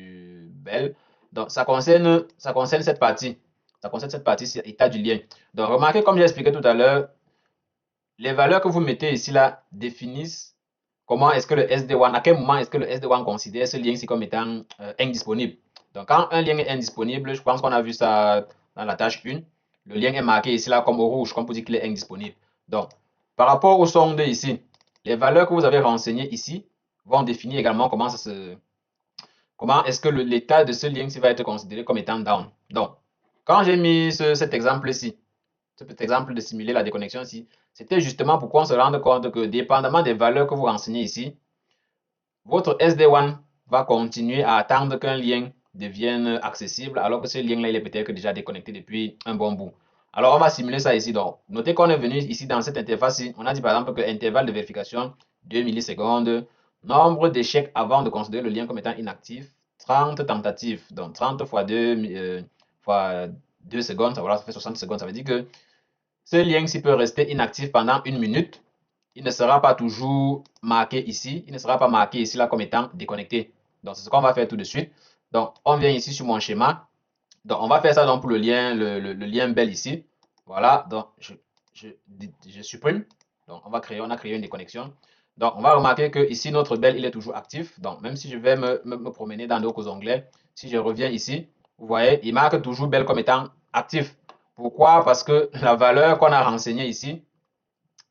Bell. Donc, ça concerne cette partie. Ça concerne cette partie, c'est l'état du lien. Donc, remarquez, comme j'ai expliqué tout à l'heure, les valeurs que vous mettez ici là définissent comment est-ce que le SD-WAN, à quel moment est-ce que le SD-WAN considère ce lien-ci comme étant indisponible. Donc, quand un lien est indisponible, je pense qu'on a vu ça dans la tâche 1, le lien est marqué ici là comme au rouge, comme pour dire qu'il est indisponible. Donc, par rapport au sonde ici, les valeurs que vous avez renseignées ici vont définir également comment est-ce que l'état de ce lien-ci va être considéré comme étant down. Donc, quand j'ai mis cet exemple-ci, cet exemple de simuler la déconnexion ici, c'était justement pour qu'on se rende compte que dépendamment des valeurs que vous renseignez ici, votre SD-WAN va continuer à attendre qu'un lien devienne accessible alors que ce lien-là, il est peut-être déjà déconnecté depuis un bon bout. Alors, on va simuler ça ici. Donc, notez qu'on est venu ici dans cette interface-ci. On a dit par exemple que intervalle de vérification 2 millisecondes, nombre d'échecs avant de considérer le lien comme étant inactif, 30 tentatives. Donc, 30 fois 2, fois 2 secondes, ça fait 60 secondes. Ça veut dire que ce lien-ci peut rester inactif pendant une minute. Il ne sera pas toujours marqué ici. Il ne sera pas marqué ici là comme étant déconnecté. Donc, c'est ce qu'on va faire tout de suite. Donc, on vient ici sur mon schéma. Donc, on va faire ça donc pour le lien Bell ici. Voilà. Donc, je supprime. Donc, on a créé une déconnexion. Donc, on va remarquer que ici, notre Bell, il est toujours actif. Donc, même si je vais me promener dans d'autres onglets, si je reviens ici, vous voyez, il marque toujours Bell comme étant actif. Pourquoi? Parce que la valeur qu'on a renseignée ici,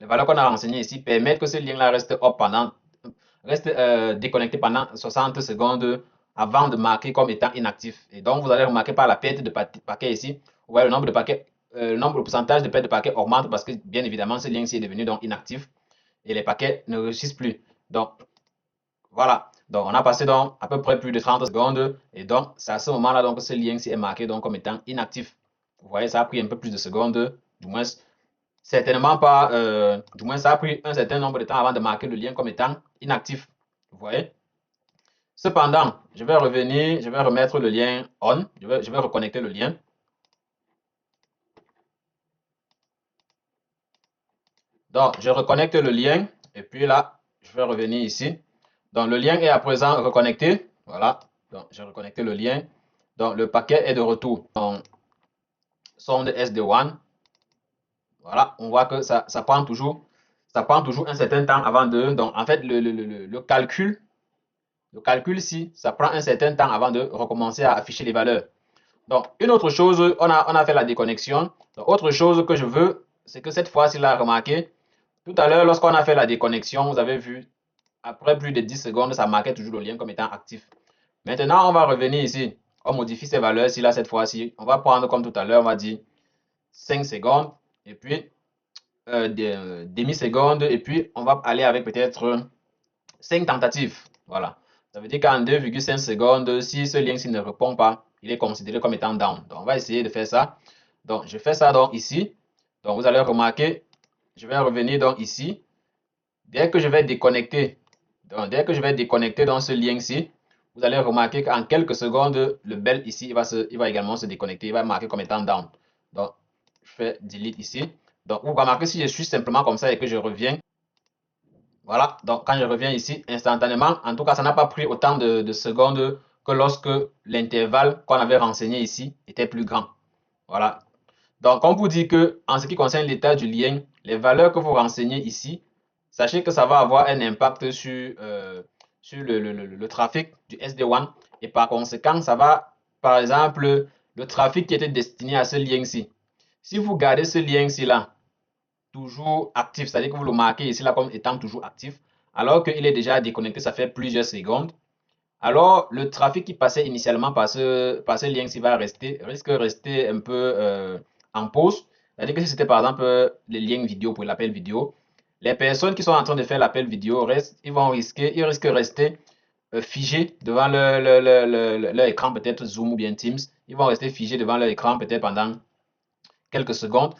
les valeurs qu'on a renseignées ici permettent que ce lien-là reste déconnecté pendant 60 secondes avant de marquer comme étant inactif. Et donc, vous allez remarquer par la perte de paquets ici, vous voyez le nombre de paquets le pourcentage de perte de paquets augmente parce que, bien évidemment, ce lien-ci est devenu donc inactif et les paquets ne réussissent plus. Donc, voilà. Donc, on a passé donc à peu près plus de 30 secondes et donc, c'est à ce moment-là donc ce lien-ci est marqué donc comme étant inactif. Vous voyez, ça a pris un peu plus de secondes, du moins, certainement pas, du moins, ça a pris un certain nombre de temps avant de marquer le lien comme étant inactif. Vous voyez? Cependant, je vais revenir, je vais remettre le lien on, je vais reconnecter le lien. Donc, je reconnecte le lien et puis là, je vais revenir ici. Donc, le lien est à présent reconnecté. Voilà. Donc, j'ai reconnecté le lien. Donc, le paquet est de retour. Donc, sonde SD-WAN. Voilà. On voit que ça prend toujours un certain temps avant de. Donc, en fait, le calcul ici, ça prend un certain temps avant de recommencer à afficher les valeurs. Donc, une autre chose, on a fait la déconnexion. Donc, autre chose que je veux, c'est que cette fois-ci, là, remarquez, tout à l'heure, lorsqu'on a fait la déconnexion, vous avez vu, après plus de 10 secondes, ça marquait toujours le lien comme étant actif. Maintenant, on va revenir ici. On modifie ces valeurs ci là cette fois-ci. On va prendre comme tout à l'heure, on va dire 5 secondes et puis demi-seconde et puis on va aller avec peut-être 5 tentatives. Voilà. Ça veut dire qu'en 2,5 secondes, si ce lien-ci ne répond pas, il est considéré comme étant down. Donc, on va essayer de faire ça. Donc, je fais ça donc ici. Donc, vous allez remarquer, je vais revenir donc ici. Dès que je vais déconnecter, dans ce lien-ci, vous allez remarquer qu'en quelques secondes, le bel ici, il va également se déconnecter. Il va marquer comme étant down. Donc, je fais delete ici. Donc, vous remarquez si je suis simplement comme ça et que je reviens. Voilà. Donc, quand je reviens ici, instantanément, en tout cas, ça n'a pas pris autant de secondes que lorsque l'intervalle qu'on avait renseigné ici était plus grand. Voilà. Donc, on vous dit que, en ce qui concerne l'état du lien, les valeurs que vous renseignez ici, sachez que ça va avoir un impact sur le trafic du SD-WAN. Et par conséquent, ça va, par exemple, le trafic qui était destiné à ce lien-ci. Si vous gardez ce lien-ci là, toujours actif, c'est-à-dire que vous le marquez ici là comme étant toujours actif, alors qu'il est déjà déconnecté, ça fait plusieurs secondes, alors le trafic qui passait initialement par ce lien-ci risque de rester un peu en pause. C'est-à-dire que si c'était par exemple le lien vidéo pour l'appel vidéo, les personnes qui sont en train de faire l'appel vidéo, ils risquent de rester figés devant leur écran, peut-être Zoom ou bien Teams. Ils vont rester figés devant leur écran peut-être pendant quelques secondes.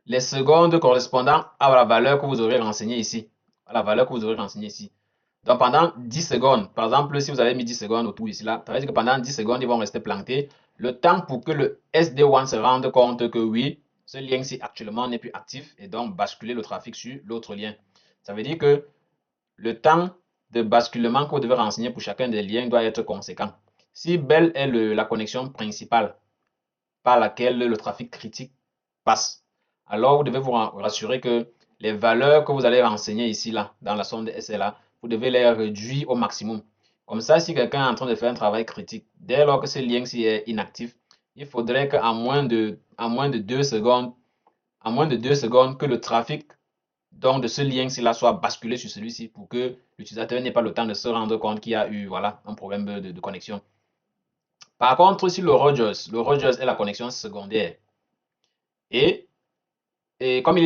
Les secondes correspondant à la valeur que vous aurez renseignée ici. À la valeur que vous aurez renseignée ici. Donc pendant 10 secondes, par exemple, si vous avez mis 10 secondes autour ici, là, ça veut dire que pendant 10 secondes, ils vont rester plantés. Le temps pour que le SD-WAN se rende compte que oui, ce lien-ci actuellement n'est plus actif et donc basculer le trafic sur l'autre lien. Ça veut dire que le temps de basculement que vous devez renseigner pour chacun des liens doit être conséquent. Si belle est la connexion principale par laquelle le trafic critique passe, alors vous devez vous rassurer que les valeurs que vous allez renseigner ici, là, dans la sonde SLA, vous devez les réduire au maximum. Comme ça, si quelqu'un est en train de faire un travail critique, dès lors que ce lien-ci est inactif, il faudrait qu'en moins de 2 secondes, que le trafic donc de ce lien-ci là soit basculé sur celui-ci pour que l'utilisateur n'ait pas le temps de se rendre compte qu'il y a eu voilà, un problème de connexion. Par contre, si le Rogers est la connexion secondaire et comme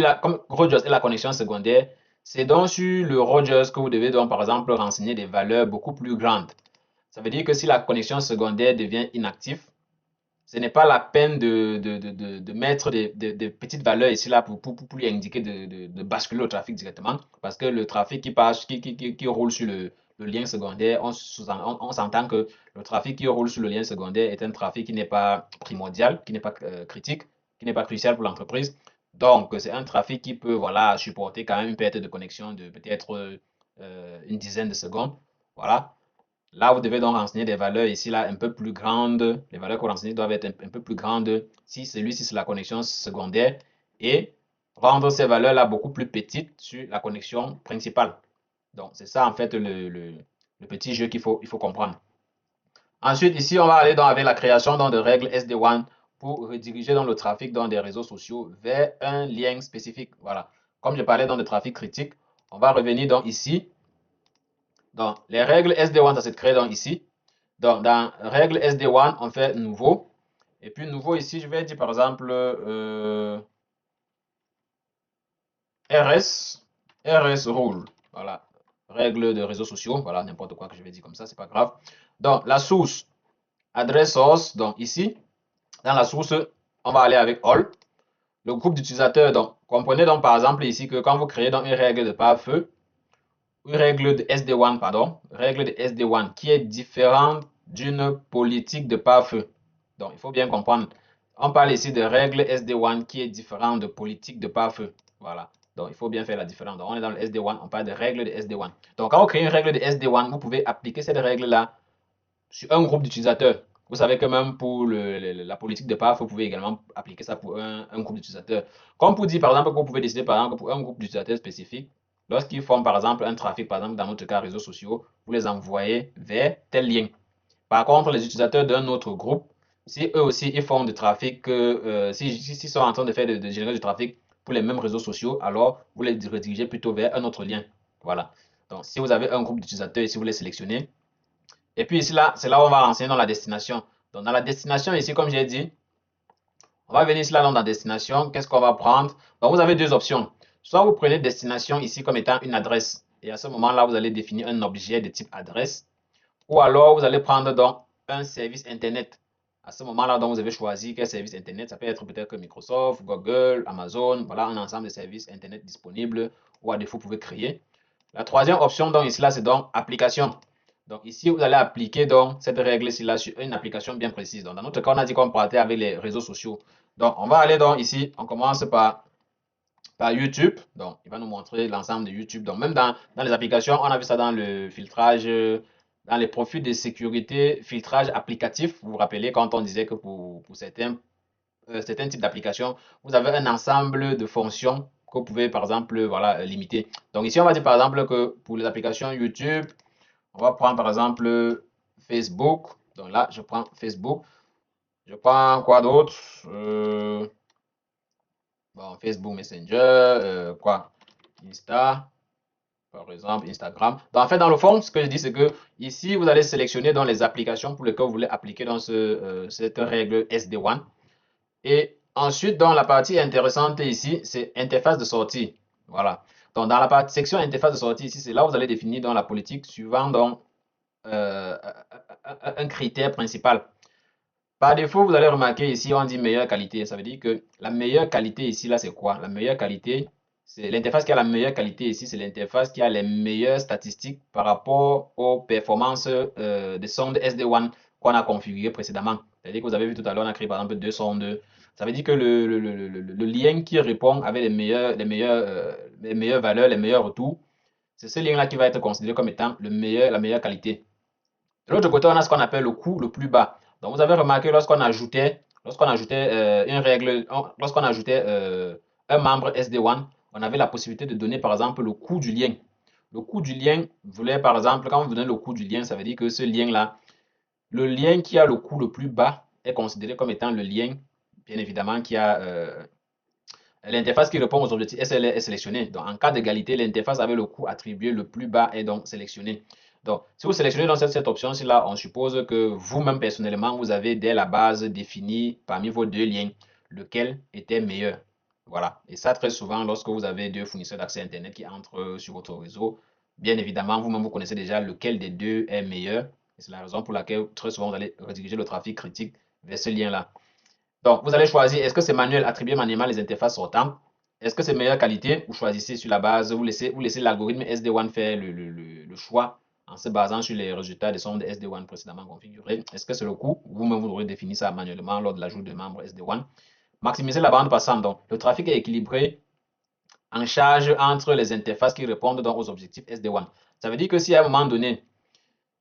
Rogers est la connexion secondaire, c'est donc sur le Rogers que vous devez donc par exemple renseigner des valeurs beaucoup plus grandes. Ça veut dire que si la connexion secondaire devient inactive, ce n'est pas la peine de mettre des petites valeurs ici là pour lui indiquer de basculer le trafic directement parce que le trafic qui passe, qui roule sur le lien secondaire, on s'entend que le trafic qui roule sur le lien secondaire est un trafic qui n'est pas primordial, qui n'est pas critique, qui n'est pas crucial pour l'entreprise. Donc, c'est un trafic qui peut voilà, supporter quand même une perte de connexion de peut-être une dizaine de secondes. Voilà. Là, vous devez donc renseigner des valeurs ici, là, un peu plus grandes. Les valeurs que vous renseignez doivent être un peu plus grandes si celui-ci, c'est la connexion secondaire et rendre ces valeurs-là beaucoup plus petites sur la connexion principale. Donc, c'est ça, en fait, le petit jeu il faut comprendre. Ensuite, ici, on va aller donc avec la création donc, de règles SD-WAN pour rediriger dans le trafic dans des réseaux sociaux vers un lien spécifique. Voilà. Comme je parlais dans le trafic critique, on va revenir donc ici. Donc, les règles SD-WAN, ça se crée donc ici. Donc, dans règle SD-WAN, on fait nouveau. Et puis nouveau ici, je vais dire par exemple RS rule. Voilà, règles de réseaux sociaux. Voilà, n'importe quoi que je vais dire comme ça, c'est pas grave. Donc la source, adresse source. Donc ici, dans la source, on va aller avec all. Le groupe d'utilisateurs, donc comprenez donc par exemple ici que quand vous créez donc une règle de pare-feu, une règle de SD1, pardon, règle de SD1 qui est différente d'une politique de pare-feu. Donc, il faut bien comprendre. On parle ici de règle SD1 qui est différente de politique de pare-feu. Voilà. Donc, il faut bien faire la différence. Donc, on est dans le SD1, on parle de règle de SD1. Donc, quand vous créez une règle de SD1, vous pouvez appliquer cette règle-là sur un groupe d'utilisateurs. Vous savez que même pour la politique de pare-feu, vous pouvez également appliquer ça pour un groupe d'utilisateurs. Comme pour dire, par exemple, que vous pouvez décider, par exemple, pour un groupe d'utilisateurs spécifique, lorsqu'ils font, par exemple, un trafic, par exemple, dans notre cas, réseaux sociaux, vous les envoyez vers tel lien. Par contre, les utilisateurs d'un autre groupe, si eux aussi ils font du trafic, s'ils sont en train de faire de générer du trafic pour les mêmes réseaux sociaux, alors vous les redirigez plutôt vers un autre lien. Voilà. Donc, si vous avez un groupe d'utilisateurs et si vous les sélectionnez, et puis ici, là, c'est là où on va renseigner dans la destination. Donc, dans la destination, ici, comme j'ai dit, on va venir ici, là, dans la destination. Qu'est-ce qu'on va prendre? Donc, vous avez deux options. Soit vous prenez destination ici comme étant une adresse. Et à ce moment-là, vous allez définir un objet de type adresse. Ou alors, vous allez prendre donc un service Internet. À ce moment-là, donc, vous avez choisi quel service Internet. Ça peut être peut-être que Microsoft, Google, Amazon. Voilà un ensemble de services Internet disponibles. Ou à défaut, vous pouvez créer. La troisième option, donc, ici, là, c'est donc application. Donc, ici, vous allez appliquer donc cette règle-ci là sur une application bien précise. Donc, dans notre cas, on a dit qu'on partait avec les réseaux sociaux. Donc, on va aller donc ici, on commence par YouTube. Donc, il va nous montrer l'ensemble de YouTube. Donc, même dans les applications, on a vu ça dans le filtrage, dans les profils de sécurité, filtrage applicatif. Vous vous rappelez quand on disait que pour certains types d'applications, vous avez un ensemble de fonctions que vous pouvez, par exemple, voilà, limiter. Donc, ici, on va dire, par exemple, que pour les applications YouTube, on va prendre, par exemple, Facebook. Donc là, je prends Facebook. Je prends quoi d'autre? Bon, Facebook Messenger, quoi? Insta, par exemple, Instagram. Donc, en fait, dans le fond, ce que je dis, c'est que ici, vous allez sélectionner dans les applications pour lesquelles vous voulez appliquer dans cette règle SD1. Et ensuite, dans la partie intéressante ici, c'est interface de sortie. Voilà. Donc, dans la partie section interface de sortie ici, c'est là où vous allez définir dans la politique suivant donc euh, un critère principal. Par défaut, vous allez remarquer ici, on dit meilleure qualité. Ça veut dire que la meilleure qualité ici, là, c'est quoi? La meilleure qualité, c'est l'interface qui a la meilleure qualité ici, c'est l'interface qui a les meilleures statistiques par rapport aux performances des sondes SD1 qu'on a configurées précédemment. C'est-à-dire que vous avez vu tout à l'heure, on a créé par exemple deux sondes. Ça veut dire que le lien qui répond avec les meilleures valeurs, les meilleurs retours, c'est ce lien-là qui va être considéré comme étant la meilleure qualité. De l'autre côté, on a ce qu'on appelle le coût le plus bas. Donc, vous avez remarqué lorsqu'on ajoutait une règle, lorsqu'on ajoutait un membre SD1, on avait la possibilité de donner par exemple le coût du lien. Le coût du lien voulait par exemple, quand vous donnez le coût du lien, ça veut dire que ce lien-là, le lien qui a le coût le plus bas est considéré comme étant le lien, bien évidemment, qui a l'interface qui répond aux objectifs SLR est sélectionnée. Donc, en cas d'égalité, l'interface avec le coût attribué le plus bas est donc sélectionnée. Donc, si vous sélectionnez dans cette option-ci là, on suppose que vous-même personnellement, vous avez dès la base défini parmi vos deux liens lequel était meilleur. Voilà. Et ça, très souvent, lorsque vous avez deux fournisseurs d'accès Internet qui entrent sur votre réseau, bien évidemment, vous-même, vous connaissez déjà lequel des deux est meilleur. Et c'est la raison pour laquelle, très souvent, vous allez rediriger le trafic critique vers ce lien-là. Donc, vous allez choisir, est-ce que c'est manuel, attribuer manuellement les interfaces sortantes? Est-ce que c'est meilleure qualité? Vous choisissez sur la base, vous laissez l'algorithme SD1 faire le choix en se basant sur les résultats des sondes SD1 précédemment configurées. Est-ce que c'est le coût? Vous-même, vous aurez défini ça manuellement lors de l'ajout de membres SD1. Maximiser la bande passante. Donc, le trafic est équilibré en charge entre les interfaces qui répondent donc aux objectifs SD1. Ça veut dire que si à un moment donné,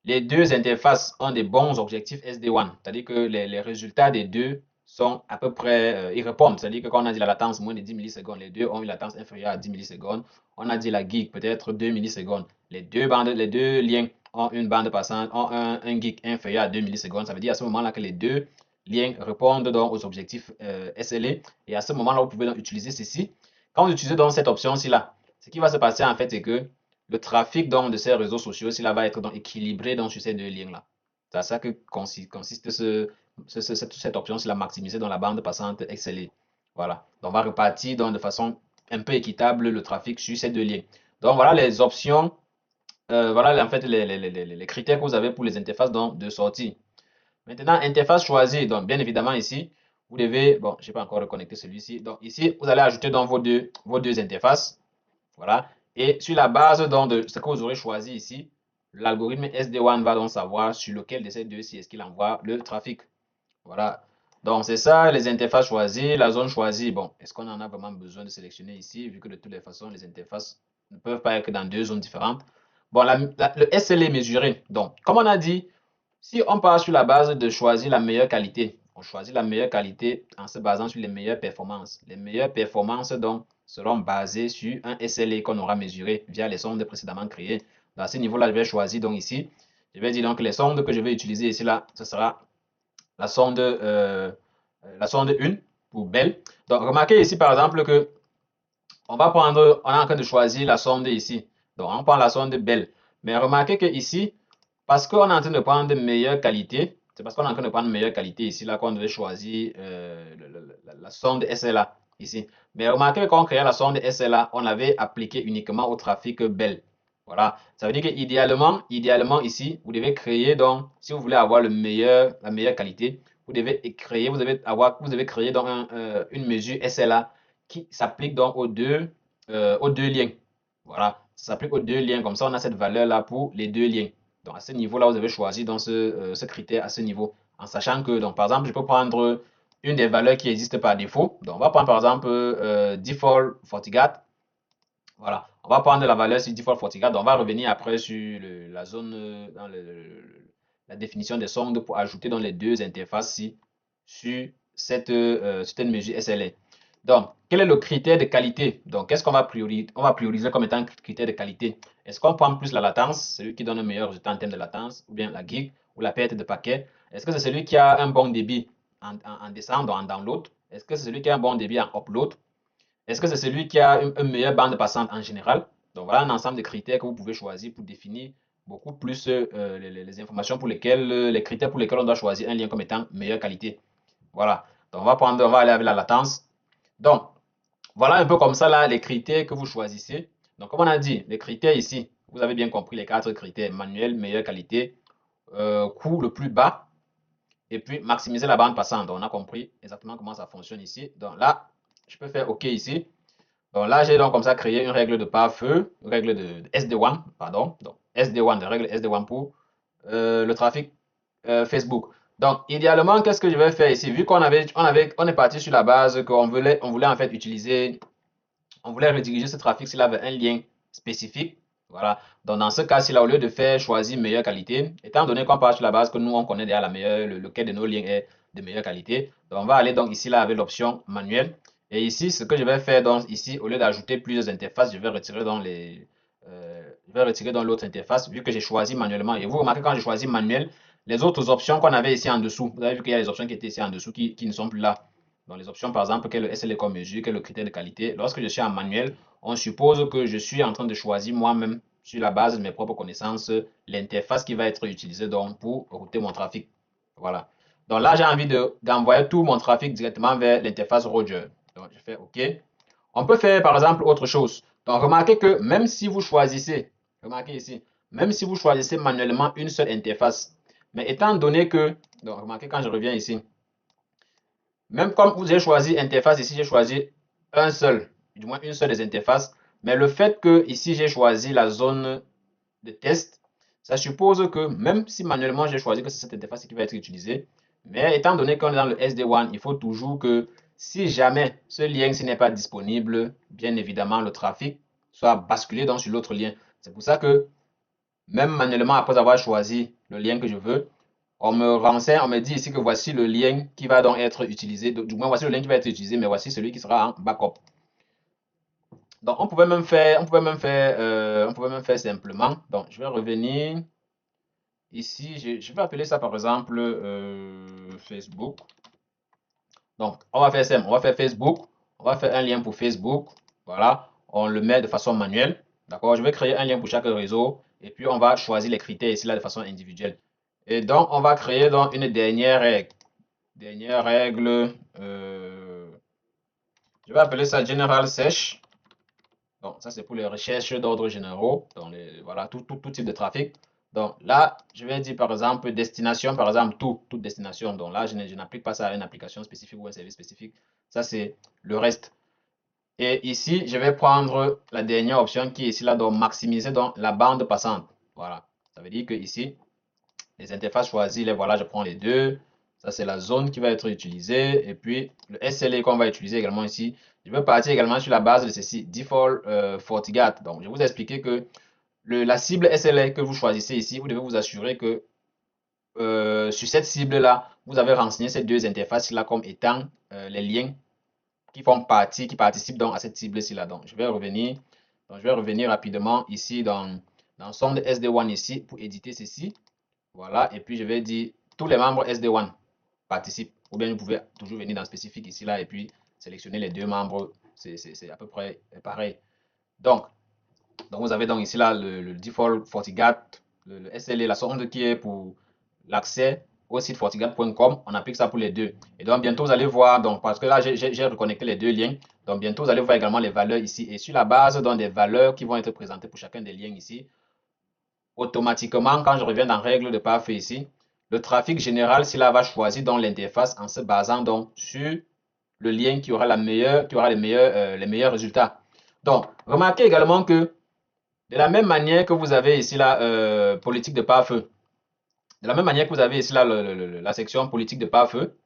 les deux interfaces ont des bons objectifs SD1, c'est-à-dire que les résultats des deux sont à peu près, ils répondent. C'est-à-dire que quand on a dit la latence moins de 10 millisecondes, les deux ont une latence inférieure à 10 millisecondes. On a dit la gig peut-être 2 millisecondes. Les deux liens ont une bande passante, ont un gig inférieur à 2 millisecondes. Ça veut dire à ce moment-là que les deux liens répondent donc aux objectifs SLA. Et à ce moment-là, vous pouvez donc utiliser ceci. Quand vous utilisez donc cette option-ci là, ce qui va se passer en fait, c'est que le trafic donc, de ces réseaux sociaux, s'il va être donc équilibré donc, sur ces deux liens-là. C'est à ça que consiste ce cette option, c'est la maximiser dans la bande passante XLA. Voilà. Donc, on va repartir donc, de façon un peu équitable le trafic sur ces deux liens. Donc, voilà les options, voilà en fait les critères que vous avez pour les interfaces donc, de sortie. Maintenant, interface choisie. Donc, bien évidemment, ici, vous devez, bon, je n'ai pas encore reconnecté celui-ci. Donc, ici, vous allez ajouter donc vos deux interfaces. Voilà. Et sur la base donc, de ce que vous aurez choisi ici, l'algorithme SD-WAN va donc savoir sur lequel de ces deux-ci est-ce qu'il envoie le trafic. Voilà. Donc, c'est ça, les interfaces choisies, la zone choisie. Bon, est-ce qu'on en a vraiment besoin de sélectionner ici, vu que de toutes les façons, les interfaces ne peuvent pas être dans deux zones différentes. Bon, le SLA mesuré. Donc, comme on a dit, si on part sur la base de choisir la meilleure qualité, on choisit la meilleure qualité en se basant sur les meilleures performances. Les meilleures performances, donc, seront basées sur un SLA qu'on aura mesuré via les sondes précédemment créées. Dans ce niveau-là, je vais choisir donc ici. Je vais dire donc les sondes que je vais utiliser ici, là, ce sera la sonde 1 pour Bell. Donc, remarquez ici, par exemple, que on est en train de choisir la sonde ici. Donc, on prend la sonde Bell. Mais remarquez que ici, parce qu'on est en train de prendre de meilleure qualité, c'est parce qu'on est en train de prendre meilleure qualité ici, là, qu'on devait choisir la sonde SLA ici. Mais remarquez qu'on créait la sonde SLA, on l'avait appliquée uniquement au trafic Bell. Voilà. Ça veut dire que idéalement ici, vous devez créer donc, si vous voulez avoir la meilleure qualité, vous devez créer, vous devez créer donc une mesure SLA qui s'applique donc aux deux liens. Voilà. Ça s'applique aux deux liens. Comme ça, on a cette valeur-là pour les deux liens. Donc, à ce niveau-là, vous avez choisi donc ce critère à ce niveau. En sachant que, donc, par exemple, je peux prendre une des valeurs qui existe par défaut. Donc, on va prendre par exemple default FortiGate. Voilà. On va prendre la valeur sur default FortiGate. Donc, on va revenir après sur la zone, dans la définition des sondes pour ajouter dans les deux interfaces-ci sur cette mesure SLA. Donc, quel est le critère de qualité? Donc, qu'est-ce qu'on va prioriser? On va prioriser comme étant critère de qualité. Est-ce qu'on prend plus la latence, celui qui donne un meilleur résultat en termes de latence, ou bien la gig, ou la perte de paquets? Est-ce que c'est celui qui a un bon débit en descend, en download? Est-ce que c'est celui qui a un bon débit en upload? Est-ce que c'est celui qui a une meilleure bande passante en général? Donc, voilà un ensemble de critères que vous pouvez choisir pour définir beaucoup plus les informations pour lesquelles, les critères pour lesquels on doit choisir un lien comme étant meilleure qualité. Voilà. Donc, on va aller avec la latence. Donc, voilà un peu comme ça là les critères que vous choisissez. Donc, comme on a dit, les critères ici, vous avez bien compris les quatre critères. Manuel, meilleure qualité, coût le plus bas, et puis maximiser la bande passante. Donc, on a compris exactement comment ça fonctionne ici. Donc là, je peux faire OK ici. Donc là, j'ai donc comme ça créé une règle de pare-feu, une règle de SD-WAN, pardon. Donc SD-WAN, de règle SD-WAN pour le trafic Facebook. Donc, idéalement, qu'est-ce que je vais faire ici? Vu on est parti sur la base on voulait en fait utiliser, on voulait rediriger ce trafic s'il avait un lien spécifique. Voilà. Donc, dans ce cas-ci, là, au lieu de faire choisir meilleure qualité, étant donné qu'on part sur la base que nous, on connaît déjà lequel de nos liens est de meilleure qualité, donc on va aller donc ici, là, avec l'option manuel. Et ici, ce que je vais faire, donc ici, au lieu d'ajouter plusieurs interfaces, je vais retirer dans l'autre interface, vu que j'ai choisi manuellement. Et vous remarquez, quand j'ai choisi manuel, les autres options qu'on avait ici en dessous, vous avez vu qu'il y a les options qui étaient ici en dessous qui ne sont plus là. Dans les options, par exemple, quel est le SLA comme mesure, quel est le critère de qualité. Lorsque je suis en manuel, on suppose que je suis en train de choisir moi-même, sur la base de mes propres connaissances, l'interface qui va être utilisée donc, pour router mon trafic. Voilà. Donc là, j'ai envie d'envoyer tout mon trafic directement vers l'interface Roger. Donc, je fais OK. On peut faire, par exemple, autre chose. Donc, remarquez que même si vous choisissez, remarquez ici, même si vous choisissez manuellement une seule interface, mais étant donné que, donc remarquez quand je reviens ici, même comme vous avez choisi interface, ici j'ai choisi un seul, du moins une seule des interfaces. Mais le fait que ici j'ai choisi la zone de test, ça suppose que même si manuellement j'ai choisi que c'est cette interface qui va être utilisée, mais étant donné qu'on est dans le SD-WAN, il faut toujours que si jamais ce lien n'est pas disponible, bien évidemment le trafic soit basculé donc sur l'autre lien. C'est pour ça que même manuellement, après avoir choisi le lien que je veux, on me renseigne, on me dit ici que voici le lien qui va donc être utilisé. Du moins, voici le lien qui va être utilisé, mais voici celui qui sera en backup. Donc, on pouvait même faire simplement. Donc, je vais revenir ici. Je vais appeler ça par exemple Facebook. Donc, on va faire simple. On va faire Facebook. On va faire un lien pour Facebook. Voilà. On le met de façon manuelle. D'accord. Je vais créer un lien pour chaque réseau. Et puis, on va choisir les critères ici là de façon individuelle. Et donc, on va créer donc une dernière règle. Dernière règle, je vais appeler ça General Search. Donc, ça, c'est pour les recherches d'ordre généraux. Donc, voilà, tout type de trafic. Donc, là, je vais dire, par exemple, destination, par exemple, toute destination. Donc, là, je n'applique pas ça à une application spécifique ou un service spécifique. Ça, c'est le reste. Et ici, je vais prendre la dernière option qui est ici, là, donc maximiser donc, la bande passante. Voilà. Ça veut dire que ici, les interfaces choisies, les voilà, je prends les deux. Ça, c'est la zone qui va être utilisée. Et puis, le SLA qu'on va utiliser également ici. Je vais partir également sur la base de ceci, Default FortiGate. Donc, je vais vous expliquer que la cible SLA que vous choisissez ici, vous devez vous assurer que sur cette cible-là, vous avez renseigné ces deux interfaces-là comme étant les liens qui font partie, qui participent donc à cette cible-ci là. Donc, je vais revenir rapidement ici dans Sonde SD1 ici pour éditer ceci. Voilà, et puis je vais dire tous les membres SD1 participent. Ou bien vous pouvez toujours venir dans spécifique ici là et puis sélectionner les deux membres. C'est à peu près pareil. Donc vous avez donc ici là le default FortiGate, le SLA, la sonde qui est pour l'accès au site fortigate.com. On applique ça pour les deux. Et donc bientôt vous allez voir, donc parce que là j'ai reconnecté les deux liens. Donc bientôt vous allez voir également les valeurs ici. Et sur la base donc, des valeurs qui vont être présentées pour chacun des liens ici, automatiquement, quand je reviens dans règle de parfait ici, le trafic général, s'il va choisir dans l'interface en se basant donc sur le lien qui aura les meilleurs résultats. Donc, remarquez également que de la même manière que vous avez ici la politique de pare-feu, de la même manière que vous avez ici là la section politique de pare-feu,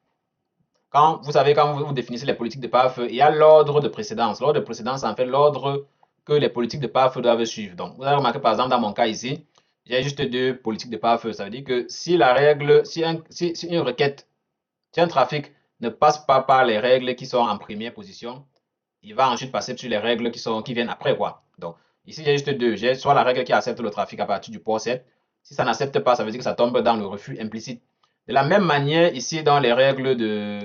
quand vous définissez les politiques de pare-feu, il y a l'ordre de précédence. L'ordre de précédence, en fait, l'ordre que les politiques de pare-feu doivent suivre. Donc, vous avez remarqué, par exemple, dans mon cas ici, j'ai juste deux politiques de pare-feu. Ça veut dire que si la règle, si une requête, si un trafic ne passe pas par les règles qui sont en première position, il va ensuite passer sur les règles qui viennent après, quoi. Donc, ici, j'ai juste deux. J'ai soit la règle qui accepte le trafic à partir du port 7. Si ça n'accepte pas, ça veut dire que ça tombe dans le refus implicite. De la même manière, ici, dans les règles de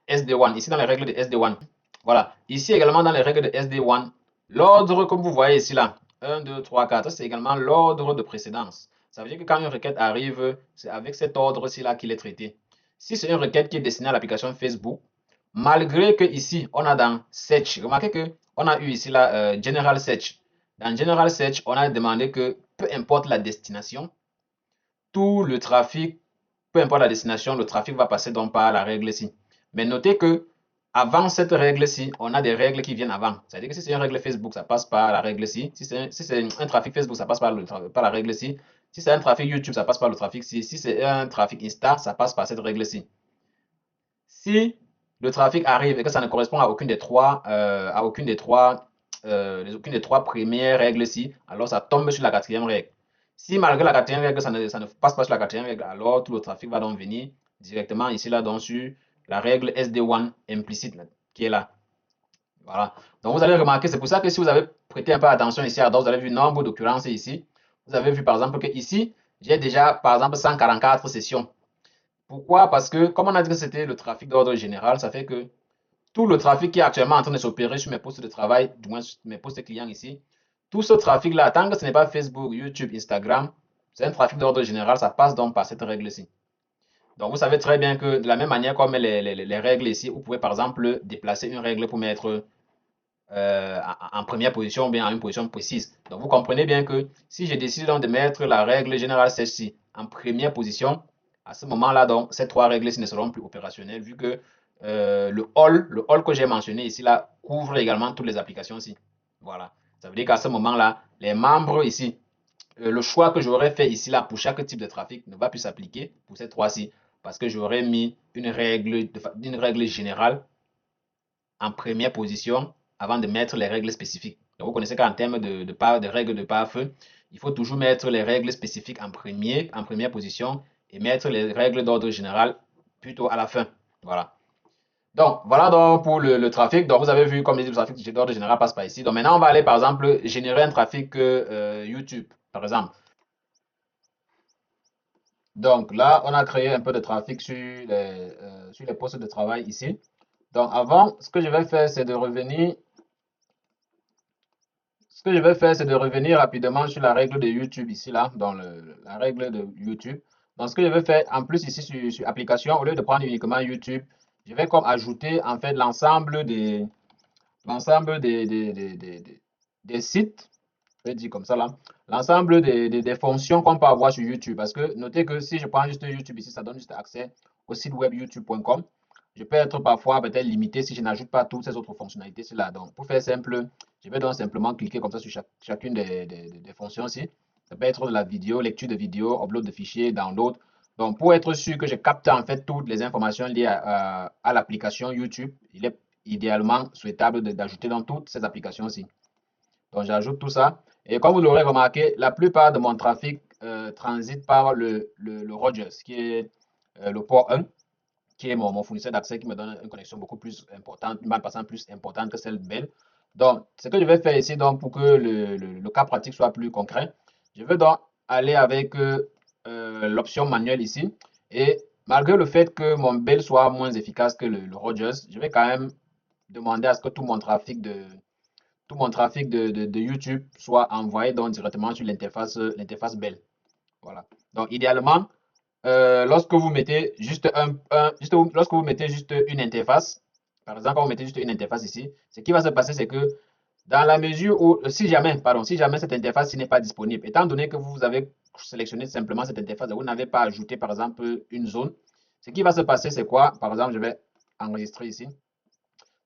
SD1, ici dans les règles de SD1, voilà. Ici également dans les règles de SD1, l'ordre, comme vous voyez ici là, 1, 2, 3, 4, c'est également l'ordre de précédence. Ça veut dire que quand une requête arrive, c'est avec cet ordre-ci là qu'il est traité. Si c'est une requête qui est destinée à l'application Facebook, malgré que ici, on a dans Search, remarquez que on a eu ici la General Search. Dans General Search, on a demandé que peu importe la destination, tout le trafic, peu importe la destination, le trafic va passer donc par la règle-ci. Mais notez que avant cette règle-ci, on a des règles qui viennent avant. C'est-à-dire que si c'est une règle Facebook, ça passe par la règle-ci. Si c'est un trafic Facebook, ça passe par la règle-ci. Si c'est un trafic YouTube, ça passe par le trafic-ci. Si c'est un trafic Insta, ça passe par cette règle-ci. Si le trafic arrive et que ça ne correspond à aucune des trois, aucune des trois premières règles-ci, alors ça tombe sur la quatrième règle. Si malgré la quatrième règle, ça ne passe pas sur la quatrième règle, alors tout le trafic va donc venir directement ici, là, donc sur la règle SD1 implicite qui est là. Voilà. Donc vous allez remarquer, c'est pour ça que si vous avez prêté un peu attention ici, alors vous avez vu le nombre d'occurrences ici. Vous avez vu par exemple que ici, j'ai déjà par exemple 144 sessions. Pourquoi? Parce que comme on a dit que c'était le trafic d'ordre général, ça fait que tout le trafic qui est actuellement en train de s'opérer sur mes postes de travail, du moins sur mes postes clients ici, tout ce trafic-là, tant que ce n'est pas Facebook, YouTube, Instagram, c'est un trafic d'ordre général, ça passe donc par cette règle-ci. Donc, vous savez très bien que de la même manière qu'on met les règles ici, vous pouvez par exemple déplacer une règle pour mettre en première position ou bien en une position précise. Donc, vous comprenez bien que si je décide donc de mettre la règle générale celle-ci en première position, à ce moment-là, donc, ces trois règles-ci ne seront plus opérationnelles vu que le all que j'ai mentionné ici là couvre également toutes les applications ici. Voilà. Ça veut dire qu'à ce moment-là, les membres ici, le choix que j'aurais fait ici là pour chaque type de trafic ne va plus s'appliquer pour ces trois-ci parce que j'aurais mis une règle générale en première position avant de mettre les règles spécifiques. Donc, vous connaissez qu'en termes de règles de pare-feu, il faut toujours mettre les règles spécifiques en première position et mettre les règles d'ordre général plutôt à la fin. Voilà. Donc, voilà donc pour le trafic. Donc, vous avez vu comme le trafic d'ordre général passe par ici. Donc, maintenant, on va aller par exemple générer un trafic YouTube, par exemple. Donc, là, on a créé un peu de trafic sur les postes de travail ici. Donc, avant, ce que je vais faire, c'est de revenir rapidement sur la règle de YouTube ici, là, dans la règle de YouTube. Donc, ce que je vais faire en plus ici sur application, au lieu de prendre uniquement YouTube, je vais comme ajouter en fait l'ensemble des sites, je vais dire comme ça là, l'ensemble des fonctions qu'on peut avoir sur YouTube. Parce que notez que si je prends juste YouTube ici, ça donne juste accès au site web youtube.com. Je peux être parfois peut-être limité si je n'ajoute pas toutes ces autres fonctionnalités là. Donc, pour faire simple, je vais donc simplement cliquer comme ça sur chacune des fonctions ici. Ça peut être de la vidéo, lecture de vidéo, upload de fichiers, download. Donc, pour être sûr que je capte en fait toutes les informations liées à l'application YouTube, il est idéalement souhaitable d'ajouter dans toutes ces applications-ci. Donc, j'ajoute tout ça. Et comme vous l'aurez remarqué, la plupart de mon trafic transite par le Rogers, qui est le port 1, qui est mon fournisseur d'accès, qui me donne une connexion beaucoup plus importante, une bande passante plus importante que celle de Bell. Donc, ce que je vais faire ici, donc, pour que le cas pratique soit plus concret, je vais donc aller avec l'option manuelle ici. Et malgré le fait que mon Bell soit moins efficace que le Rogers, je vais quand même demander à ce que tout mon trafic de YouTube soit envoyé donc directement sur l'interface Bell. Voilà. Donc, idéalement, lorsque vous mettez lorsque vous mettez juste une interface, par exemple, quand vous mettez juste une interface ici, ce qui va se passer, c'est que dans la mesure où, si jamais cette interface n'est pas disponible, étant donné que vous avez sélectionné simplement cette interface, vous n'avez pas ajouté, par exemple, une zone, ce qui va se passer, c'est quoi? Par exemple, je vais enregistrer ici.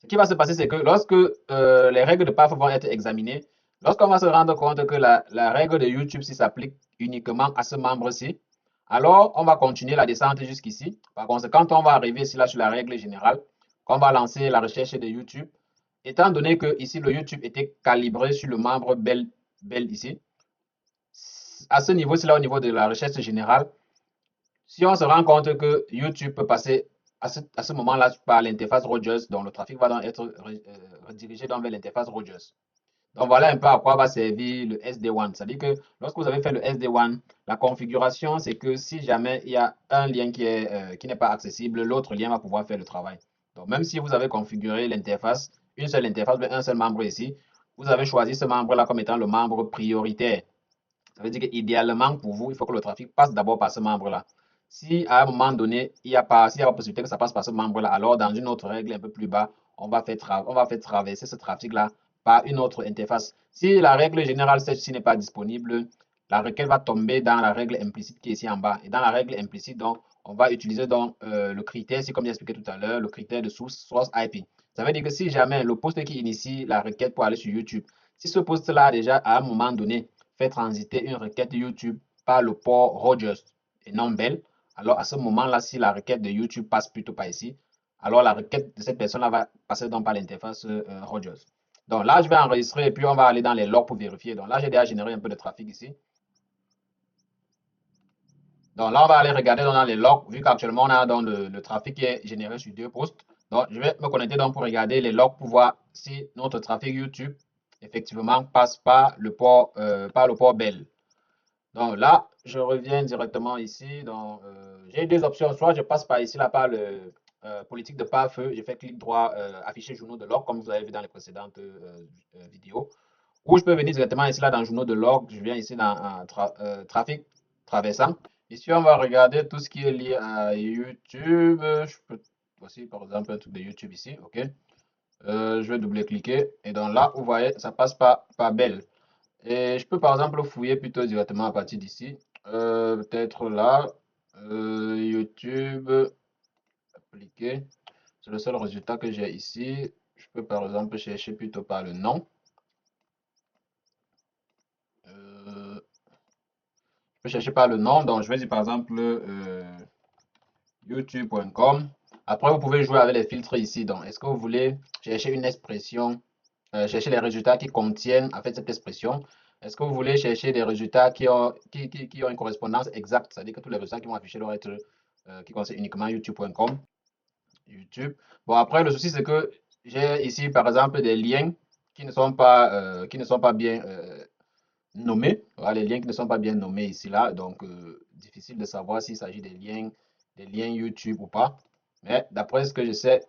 Ce qui va se passer, c'est que lorsque les règles de PAF vont être examinées, lorsqu'on va se rendre compte que la règle de YouTube s'applique uniquement à ce membre-ci, alors on va continuer la descente jusqu'ici. Par conséquent, quand on va arriver ici là sur la règle générale, quand on va lancer la recherche de YouTube, étant donné que ici le YouTube était calibré sur le membre Bell ici, à ce niveau-ci là, au niveau de la recherche générale, si on se rend compte que YouTube peut passer à ce moment-là par l'interface Rogers, donc le trafic va donc être redirigé vers l'interface Rogers. Donc voilà un peu à quoi va servir le SD-WAN. C'est-à-dire que lorsque vous avez fait le SD-WAN, la configuration, c'est que si jamais il y a un lien qui n'est pas accessible, l'autre lien va pouvoir faire le travail. Donc même si vous avez configuré l'interface, une seule interface, un seul membre ici, vous avez choisi ce membre-là comme étant le membre prioritaire. Ça veut dire qu'idéalement, pour vous, il faut que le trafic passe d'abord par ce membre-là. Si à un moment donné, il n'y a pas, s'il y a la possibilité que ça passe par ce membre-là, alors dans une autre règle un peu plus bas, on va faire traverser ce trafic-là par une autre interface. Si la règle générale, celle-ci n'est pas disponible, la requête va tomber dans la règle implicite qui est ici en bas. Et dans la règle implicite, donc, on va utiliser donc, le critère, c'est comme j'ai expliqué tout à l'heure, le critère de source IP. Ça veut dire que si jamais le poste qui initie la requête pour aller sur YouTube, si ce poste-là, déjà, à un moment donné, fait transiter une requête YouTube par le port Rogers et non Bell, alors à ce moment-là, si la requête de YouTube passe plutôt par ici, alors la requête de cette personne-là va passer donc par l'interface Rogers. Donc là, je vais enregistrer et puis on va aller dans les logs pour vérifier. Donc là, j'ai déjà généré un peu de trafic ici. Donc là, on va aller regarder dans les logs, vu qu'actuellement, on a donc le trafic qui est généré sur deux postes. Donc, je vais me connecter donc pour regarder les logs pour voir si notre trafic YouTube, effectivement, passe par le port Bell. Donc là, je reviens directement ici. Donc, j'ai deux options. Soit je passe par ici, là, par le politique de pare-feu. Je fais clic droit, afficher journaux de log, comme vous avez vu dans les précédentes vidéos. Ou je peux venir directement ici, là, dans journaux de log. Je viens ici dans trafic traversant. Ici, on va regarder tout ce qui est lié à YouTube. Je peux aussi, par exemple, un truc de YouTube ici. OK. Je vais double-cliquer. Et donc là, vous voyez, ça passe par Bell. Et je peux par exemple fouiller plutôt directement à partir d'ici. Peut-être là, YouTube, appliquer. C'est le seul résultat que j'ai ici. Je peux par exemple chercher plutôt par le nom. Je peux chercher par le nom. Donc je vais dire par exemple youtube.com. Après, vous pouvez jouer avec les filtres ici. Donc, est-ce que vous voulez chercher une expression, chercher les résultats qui contiennent en fait cette expression? Est-ce que vous voulez chercher des résultats qui ont une correspondance exacte? C'est-à-dire que tous les résultats qui vont afficher doivent être qui concernent uniquement youtube.com. YouTube. Bon, après, le souci, c'est que j'ai ici, par exemple, des liens qui ne sont pas bien nommés. Voilà, les liens qui ne sont pas bien nommés ici, là. Donc, difficile de savoir s'il s'agit des liens YouTube ou pas. Mais d'après ce que je sais,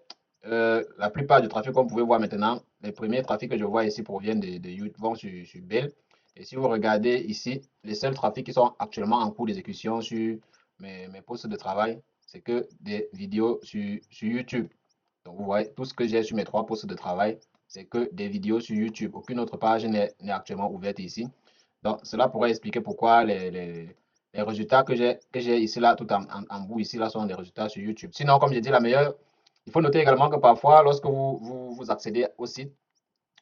la plupart du trafic qu'on pouvait voir maintenant, les premiers trafics que je vois ici proviennent de YouTube, vont sur Bell. Et si vous regardez ici, les seuls trafics qui sont actuellement en cours d'exécution sur mes postes de travail, c'est que des vidéos sur YouTube. Donc, vous voyez, tout ce que j'ai sur mes 3 postes de travail, c'est que des vidéos sur YouTube. Aucune autre page n'est actuellement ouverte ici. Donc, cela pourrait expliquer pourquoi les résultats que j'ai ici, là, tout en bout ici, là, sont des résultats sur YouTube. Sinon, comme j'ai dit, la meilleure, il faut noter également que parfois, lorsque vous accédez au site,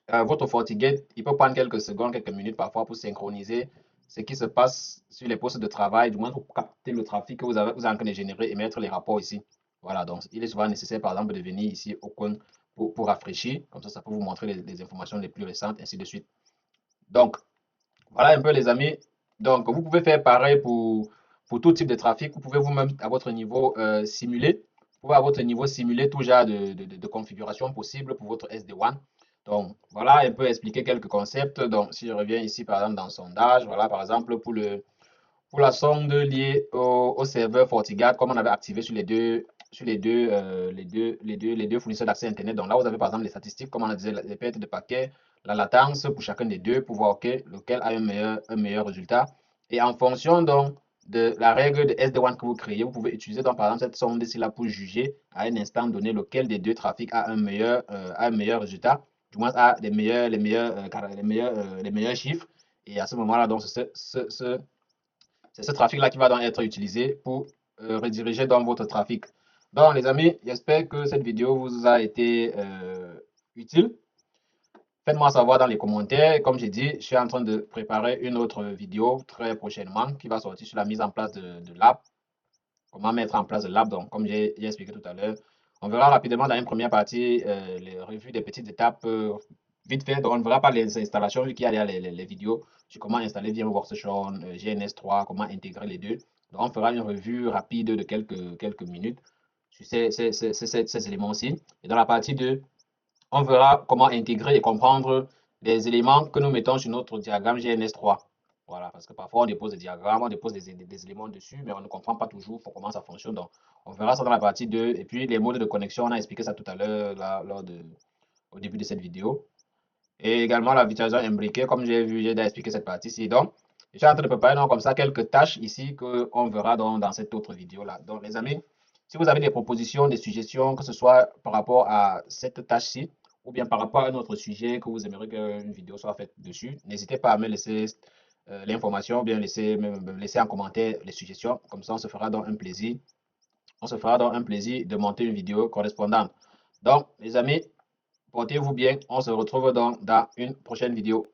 votre FortiGate, il peut prendre quelques secondes, quelques minutes parfois pour synchroniser ce qui se passe sur les postes de travail, du moins pour capter le trafic que vous êtes en train de générer et mettre les rapports ici. Voilà, donc il est souvent nécessaire, par exemple, de venir ici au coin pour rafraîchir. Comme ça peut vous montrer les informations les plus récentes, ainsi de suite. Donc, voilà un peu, les amis. Donc, vous pouvez faire pareil pour tout type de trafic. Vous pouvez vous-même, à votre niveau, simuler. Vous pouvez à votre niveau simuler tout genre de configuration possible pour votre SD-WAN. Donc, voilà un peu expliquer quelques concepts. Donc, si je reviens ici, par exemple, dans sondage, voilà, par exemple, pour la sonde liée au serveur FortiGuard, comme on avait activé les deux fournisseurs d'accès Internet. Donc là, vous avez par exemple les statistiques, comme on a dit, les pertes de paquets, la latence pour chacun des deux, pour voir lequel a un meilleur résultat. Et en fonction donc de la règle de SD-WAN que vous créez, vous pouvez utiliser donc par exemple cette sonde ici là pour juger à un instant donné lequel des deux trafics a un meilleur résultat, du moins a les meilleurs chiffres. Et à ce moment-là, donc, c'est ce trafic-là qui va donc être utilisé pour rediriger dans votre trafic. Donc, les amis, j'espère que cette vidéo vous a été utile. Faites-moi savoir dans les commentaires. Comme j'ai dit, je suis en train de préparer une autre vidéo très prochainement qui va sortir sur la mise en place de l'app. Comment mettre en place l'app. Donc, comme j'ai expliqué tout à l'heure, on verra rapidement dans une première partie les revues des petites étapes vite fait. Donc, on ne verra pas les installations vu qu'il y a les vidéos sur comment installer VMware Workstation, GNS3, comment intégrer les deux. Donc, on fera une revue rapide de quelques minutes sur ces éléments-ci. Et dans la partie 2, on verra comment intégrer et comprendre les éléments que nous mettons sur notre diagramme GNS3. Voilà, parce que parfois on dépose des diagrammes, on dépose des éléments dessus, mais on ne comprend pas toujours comment ça fonctionne. Donc, on verra ça dans la partie 2. Et puis, les modes de connexion, on a expliqué ça tout à l'heure, au début de cette vidéo. Et également la virtualisation imbriquée, comme j'ai vu, j'ai déjà expliqué cette partie-ci. Donc, je suis en train de préparer donc, comme ça quelques tâches ici qu'on verra dans cette autre vidéo-là. Donc, les amis, si vous avez des propositions, des suggestions, que ce soit par rapport à cette tâche-ci, ou bien par rapport à un autre sujet que vous aimeriez qu'une vidéo soit faite dessus, n'hésitez pas à me laisser l'information, ou bien me laisser en commentaire les suggestions. Comme ça, on se fera donc un plaisir. On se fera donc un plaisir de monter une vidéo correspondante. Donc, les amis, portez-vous bien. On se retrouve dans une prochaine vidéo.